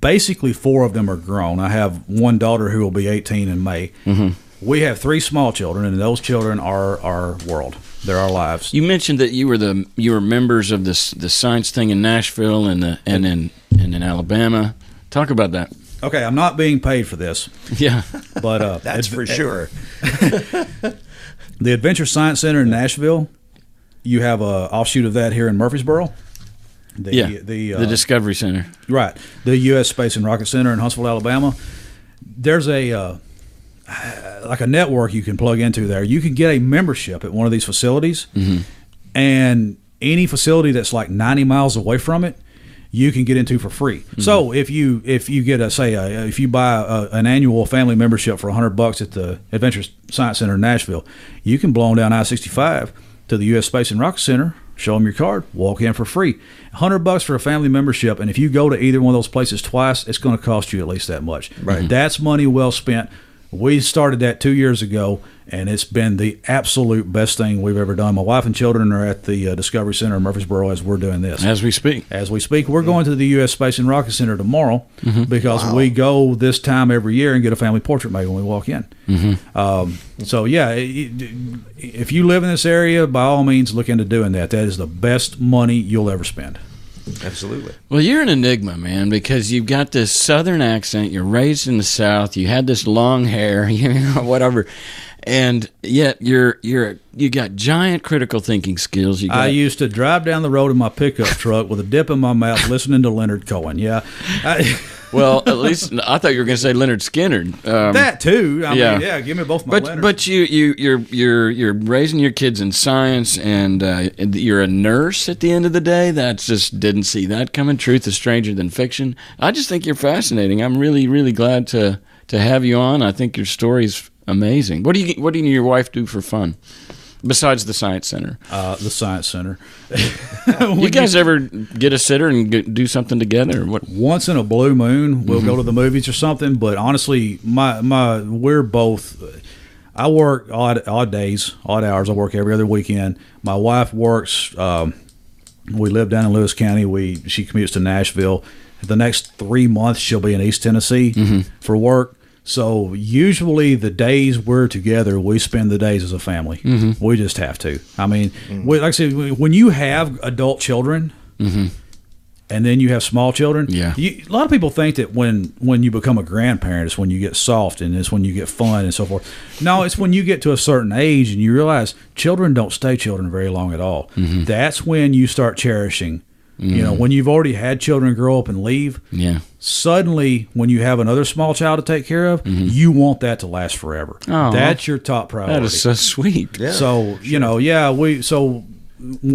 Basically 4 of them are grown. I have one daughter who will be 18 in May. Mm-hmm. We have 3 small children, and those children are our world. They're our lives. You mentioned that you were members of the science thing in Nashville and in Alabama. Talk about that. Okay, I'm not being paid for this. Yeah, but that's for sure. The Adventure Science Center in Nashville. You have a offshoot of that here in Murfreesboro. The Discovery Center. Right. The U.S. Space and Rocket Center in Huntsville, Alabama. There's a network you can plug into there. You can get a membership at one of these facilities, and any facility that's like 90 miles away from it, you can get into for free. Mm-hmm. So if you get if you buy an annual family membership for $100 at the Adventure Science Center in Nashville, you can blow down I-65 to the U.S. Space and Rocket Center. Show them your card, walk in for free. $100 for a family membership, and if you go to either one of those places twice, it's going to cost you at least that much. Right. That's money well spent. We started that 2 years ago, and it's been the absolute best thing we've ever done. My wife and children are at the Discovery Center in Murfreesboro as we're doing this. As we speak. We're going to the U.S. Space and Rocket Center tomorrow because we go this time every year and get a family portrait made when we walk in. So, yeah, if you live in this area, by all means, look into doing that. That is the best money you'll ever spend. Absolutely. Well, you're an enigma, man, because you've got this Southern accent. You're raised in the South. You had this long hair, whatever, and yet you got giant critical thinking skills. I used to drive down the road in my pickup truck with a dip in my mouth, listening to Leonard Cohen. Yeah. Well, at least I thought you were going to say Leonard Skinner. That too. I mean, give me both my Leonard. But you're raising your kids in science, and you're a nurse at the end of the day. That just didn't see that coming. Truth is stranger than fiction. I just think you're fascinating. I'm really, really glad to have you on. I think your story's amazing. What do you and your wife do for fun? Besides the Science Center. The Science Center. You guys ever get a sitter and do something together? Or what? Once in a blue moon, we'll go to the movies or something. But honestly, we're both. I work odd days, odd hours. I work every other weekend. My wife works. We live down in Lewis County. She commutes to Nashville. The next 3 months, she'll be in East Tennessee for work. So usually the days we're together, we spend the days as a family. Mm-hmm. We just have to. I mean, like I said, when you have adult children, mm-hmm. and then you have small children, a lot of people think that when you become a grandparent, it's when you get soft and it's when you get fun and so forth. No, it's when you get to a certain age and you realize children don't stay children very long at all. Mm-hmm. That's when you start cherishing. Mm-hmm. You know, when you've already had children grow up and leave, suddenly when you have another small child to take care of, mm-hmm. you want that to last forever. Oh, that's your top priority. That is so sweet. Yeah, so, you know,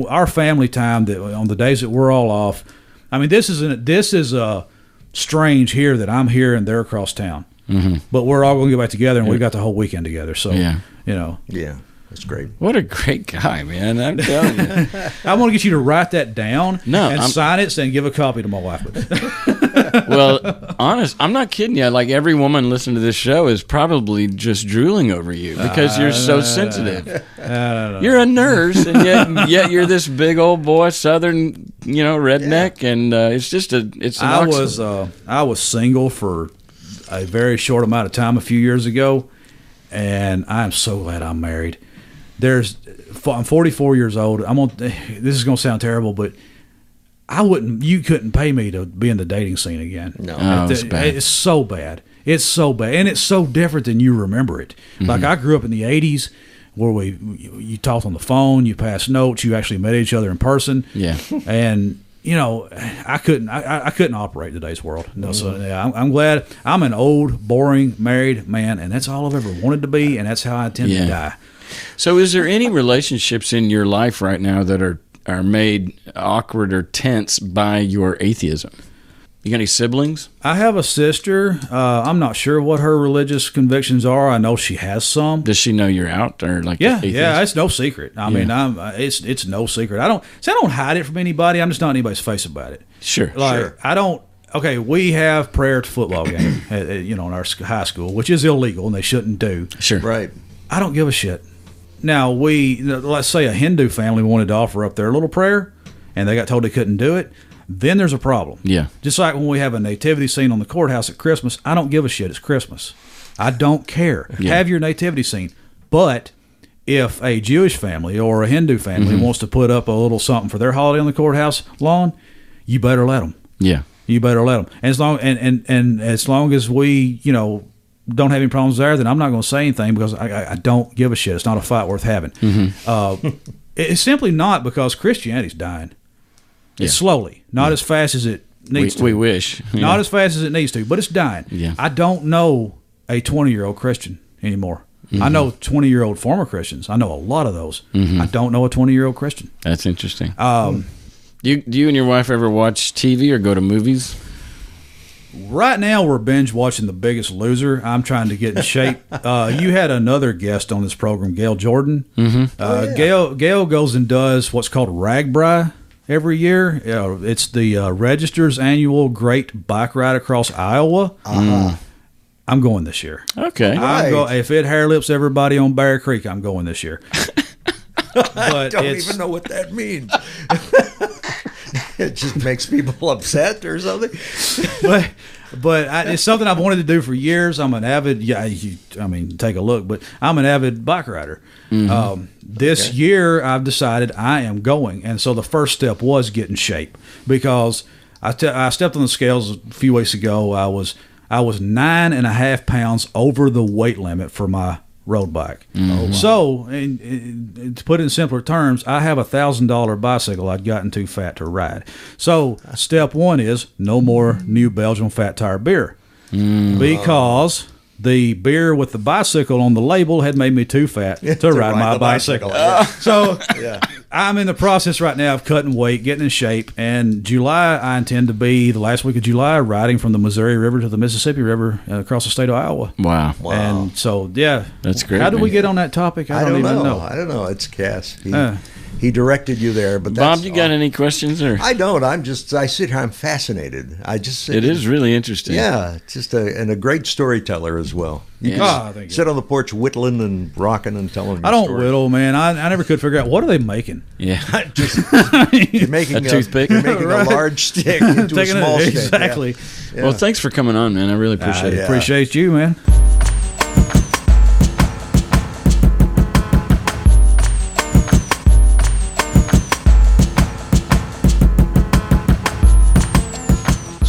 our family time, that on the days that we're all off, I mean, this is strange here that I'm here and they're across town. Mm-hmm. But we're all going to get back together and we got the whole weekend together. So, you know. Yeah. That's great. What a great guy, man. I'm telling you. I want to get you to write that down sign it and give a copy to my wife. Well, I'm not kidding you. Like, every woman listening to this show is probably just drooling over you because you're so sensitive. You're a nurse, and yet you're this big old boy, Southern, redneck, and it's an I was single for a very short amount of time a few years ago, and I'm so glad I'm married. I'm 44 years old. This is going to sound terrible, but you couldn't pay me to be in the dating scene again. No. It's so bad. It's so bad. And it's so different than you remember it. Mm-hmm. Like, I grew up in the 80s where you talked on the phone, you passed notes, you actually met each other in person. Yeah. And, I couldn't operate in today's world. No, so I'm glad I'm an old, boring, married man, and that's all I've ever wanted to be, and that's how I intend to die. So is there any relationships in your life right now that are made awkward or tense by your atheism? You got any siblings? I have a sister. I'm not sure what her religious convictions are. I know she has some. Does she know you're out or like? Yeah, it's no secret. I mean, it's no secret. I don't hide it from anybody. I'm just not in anybody's face about it. Sure. I don't. Okay, we have prayer at the football game, in our high school, which is illegal and they shouldn't do. Sure. Right. I don't give a shit. Now, let's say a Hindu family wanted to offer up their little prayer and they got told they couldn't do it, then there's a problem. Yeah. Just like when we have a nativity scene on the courthouse at Christmas, I don't give a shit. It's Christmas. I don't care. Yeah. Have your nativity scene. But if a Jewish family or a Hindu family mm-hmm. wants to put up a little something for their holiday on the courthouse lawn, you better let them. Yeah. You better let them. And as long as we, don't have any problems there, then I'm not going to say anything because I don't give a shit. It's not a fight worth having. Mm-hmm. It's simply not because Christianity's dying. It's slowly, not as fast as it needs to. We wish. Yeah. Not as fast as it needs to, but it's dying. Yeah. I don't know a 20-year-old Christian anymore. Mm-hmm. I know 20-year-old former Christians. I know a lot of those. Mm-hmm. I don't know a 20-year-old Christian. That's interesting. Do you and your wife ever watch TV or go to movies? Right now, we're binge watching The Biggest Loser. I'm trying to get in shape. You had another guest on this program, Gail Jordan. Mm-hmm. Gail goes and does what's called RAGBRAI every year. It's the Register's annual Great Bike Ride across Iowa. Uh-huh. I'm going this year. Okay. If it hair lips everybody on Bear Creek, I'm going this year. But I don't even know what that means. It just makes people upset or something. But it's something I've wanted to do for years. I'm an avid, take a look, but I'm an avid bike rider. Mm-hmm. This year, I've decided I am going. And so the first step was get in shape because I stepped on the scales a few weeks ago. I was 9.5 pounds over the weight limit for my road bike. Mm-hmm. So, and to put it in simpler terms, I have $1,000 bicycle I'd gotten too fat to ride. So, step one is no more New Belgium Fat Tire beer. Because the beer with the bicycle on the label had made me too fat to ride my bicycle. So, I'm in the process right now of cutting weight, getting in shape, and July, I intend to be, the last week of July, riding from the Missouri River to the Mississippi River across the state of Iowa. Wow. And so, that's great. How did we get on that topic? I don't even know. I don't know. It's Cass. He directed you there, but Bob, you got any questions? Or I don't. I sit here. I'm fascinated. It is really interesting. Yeah, it's just a great storyteller as well. You can sit on the porch whittling and rocking and telling. I don't whittle, man. I never could figure out what are they making. Yeah, you're making a toothpick. You're making a large stick into a small stick. Exactly. Yeah. Well, thanks for coming on, man. I really appreciate it. Appreciate you, man.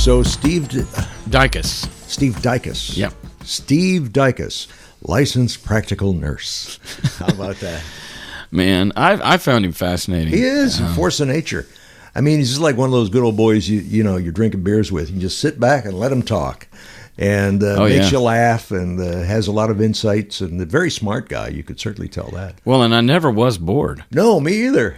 So Steve Dicus. Steve Dicus. Yep. Steve Dicus, licensed practical nurse. How about that? Man, I found him fascinating. He is a force of nature. I mean, he's just like one of those good old boys you're drinking beers with. You just sit back and let him talk. And makes you laugh and has a lot of insights and a very smart guy. You could certainly tell that. Well, and I never was bored. No, me either.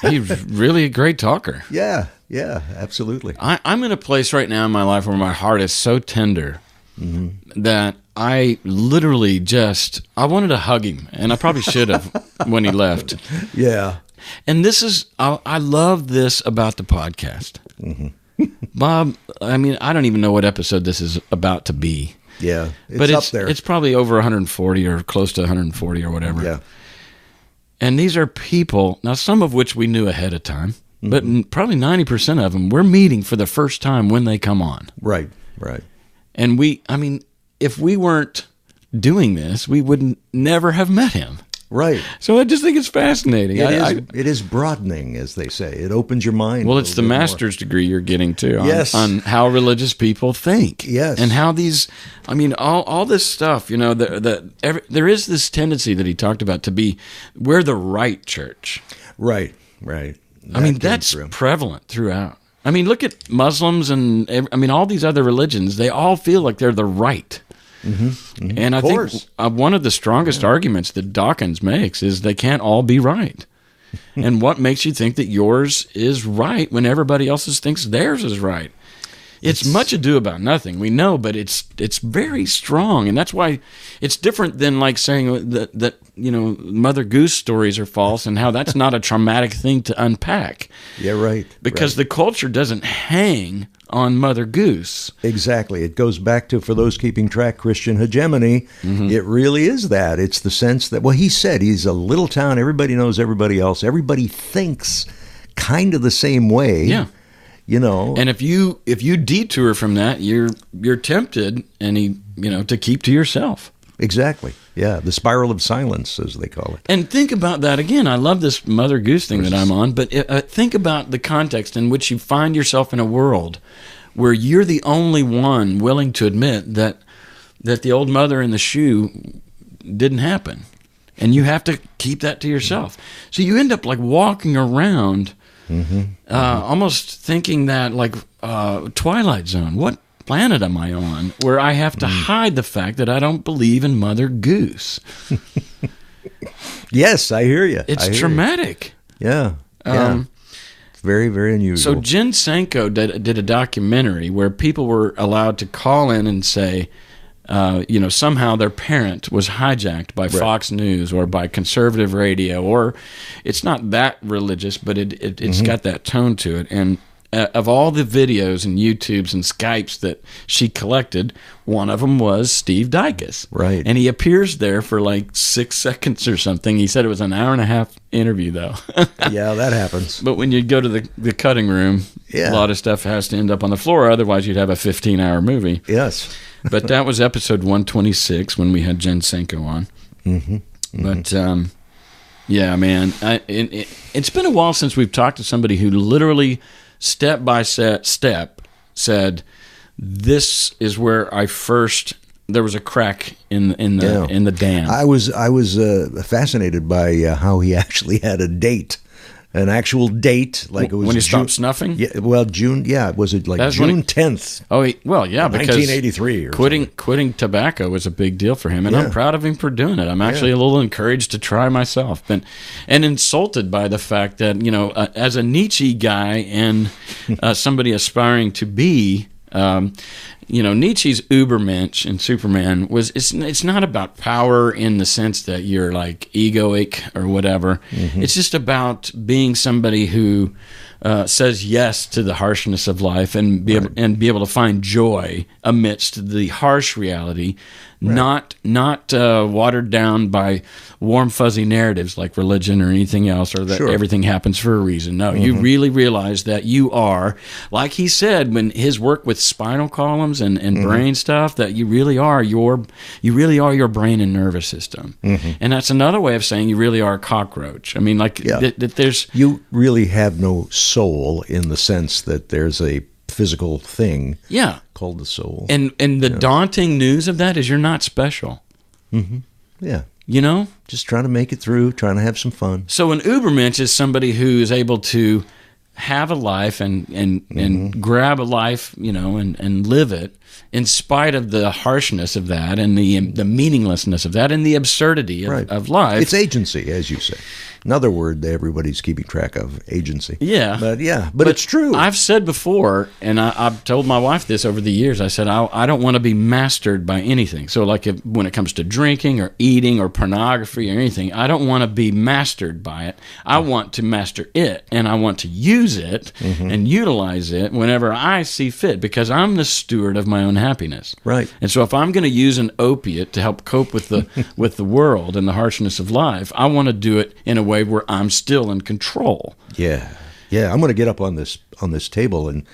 He's really a great talker. Yeah, absolutely. I'm in a place right now in my life where my heart is so tender that I literally I wanted to hug him, and I probably should have when he left. Yeah. And I love this about the podcast. Mm-hmm. Bob, I mean, I don't even know what episode this is about to be. Yeah, it's up there. It's probably over 140 or close to 140 or whatever. Yeah. And these are people, now some of which we knew ahead of time, but probably 90% of them we're meeting for the first time when they come on. Right. And if we weren't doing this, we would never have met him. Right. So I just think it's fascinating. It is broadening, as they say. It opens your mind. Well, it's the master's degree you're getting to on how religious people think. Yes. And how all this stuff, there is this tendency that he talked about to be, we're the right church. Right. That's prevalent throughout. I mean, look at Muslims and all these other religions. They all feel like they're the right. And I think one of the strongest arguments that Dawkins makes is they can't all be right. And what makes you think that yours is right when everybody else thinks theirs is right? It's much ado about nothing. We know, but it's very strong, and that's why it's different than like saying that Mother Goose stories are false, and how that's not a traumatic thing to unpack. Yeah, right. Because the culture doesn't hang on Mother Goose. Exactly. It goes back to, for those keeping track, Christian hegemony. It really is that. It's the sense that, he said he's a little town. Everybody knows everybody else. Everybody thinks kind of the same way. Yeah. And if you detour from that, you're tempted to keep to yourself. Exactly. Yeah, the spiral of silence, as they call it. And think about that again. I love this Mother Goose thing that I'm on, but think about the context in which you find yourself in a world where you're the only one willing to admit that the old mother in the shoe didn't happen, and you have to keep that to yourself. So you end up like walking around. Almost thinking that like Twilight Zone, what planet am I on where I have to hide the fact that I don't believe in Mother Goose? Yes, I hear you. It's traumatic. Yeah. It's very, very unusual. So Jen Sanko did a documentary where people were allowed to call in and say, somehow their parent was hijacked by Fox News or by conservative radio, or it's not that religious, but it's got that tone to it. And of all the videos and YouTubes and Skypes that she collected, one of them was Steve Dicus. Right. And he appears there for like 6 seconds or something. He said it was an hour-and-a-half interview, though. Yeah, that happens. But when you go to the cutting room, a lot of stuff has to end up on the floor. Otherwise, you'd have a 15-hour movie. Yes. But that was episode 126 when we had Jen Sanko on. But, yeah, man, it's been a while since we've talked to somebody who literally step by step said, this is where there was a crack in the dam. I was fascinated by how he actually had a date. An actual date, like it was when he stopped snuffing. Yeah, well, June. Yeah, was it like June 10th? Oh, well, yeah, because 1983. Or quitting tobacco was a big deal for him, and I'm proud of him for doing it. I'm actually a little encouraged to try myself, and insulted by the fact that as a Nietzsche guy and somebody aspiring to be. Nietzsche's Übermensch in Superman it's not about power in the sense that you're like egoic or whatever. It's just about being somebody who says yes to the harshness of life and be able to find joy amidst the harsh reality, not watered down by warm fuzzy narratives like religion or anything else, or that everything happens for a reason. No, you really realize that you are, like he said when his work with spinal columns and brain stuff, that you really are your brain and nervous system. And that's another way of saying you really are a cockroach. I mean, like that there's you really have no soul in the sense that there's a physical thing. Yeah. Called the soul. And the daunting news of that is you're not special. Mm-hmm. Yeah. You know? Just trying to make it through, trying to have some fun. So an Ubermensch is somebody who is able to have a life and grab a life, you know, and live it in spite of the harshness of that and the meaninglessness of that and the absurdity of life. It's agency, as you say. Another word that everybody's keeping track of, agency. Yeah. But it's true. I've said before, and I've told my wife this over the years, I said, I don't want to be mastered by anything. So like when it comes to drinking or eating or pornography or anything, I don't want to be mastered by it. I want to master it, and I want to use it and utilize it whenever I see fit, because I'm the steward of my own happiness. Right. And so if I'm going to use an opiate to help cope with the with the world and the harshness of life, I want to do it in a way where I'm still in control. Yeah. I'm going to get up on this table and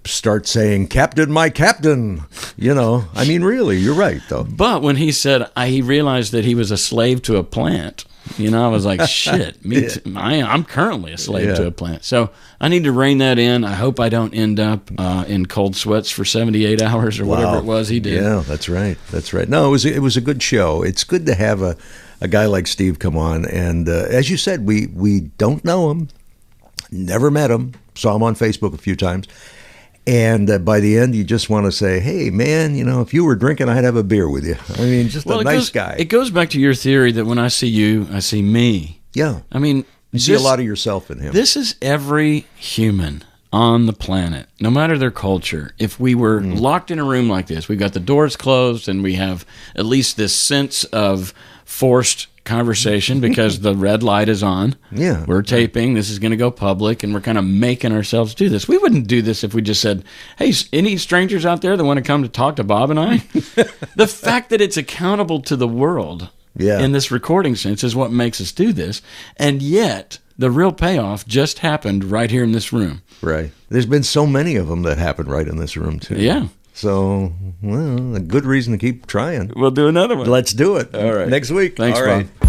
start saying, "Captain, my captain." You know, I mean, really, you're right, though. But when he said he realized that he was a slave to a plant, you know, I was like, shit, me too. I'm currently a slave to a plant. So I need to rein that in. I hope I don't end up in cold sweats for 78 hours or whatever it was he did. Yeah, that's right. No, it was a good show. It's good to have a guy like Steve come on. And as you said, we don't know him, never met him, saw him on Facebook a few times. And by the end, you just want to say, hey, man, you know, if you were drinking, I'd have a beer with you. I mean, just a nice guy. It goes back to your theory that when I see you, I see me. Yeah. I mean, you see a lot of yourself in him. This is every human on the planet, no matter their culture. If we were locked in a room like this, we've got the doors closed and we have at least this sense of forced conversation because the red light is on. Yeah. We're taping. This is going to go public, and we're kind of making ourselves do this. We wouldn't do this if we just said, hey, any strangers out there that want to come to talk to Bob and I? The fact that it's accountable to the world in this recording sense is what makes us do this. And yet, the real payoff just happened right here in this room. Right. There's been so many of them that happened right in this room, too. Yeah. So, well, a good reason to keep trying. We'll do another one. Let's do it. All right. Next week. Thanks, All right. Bob.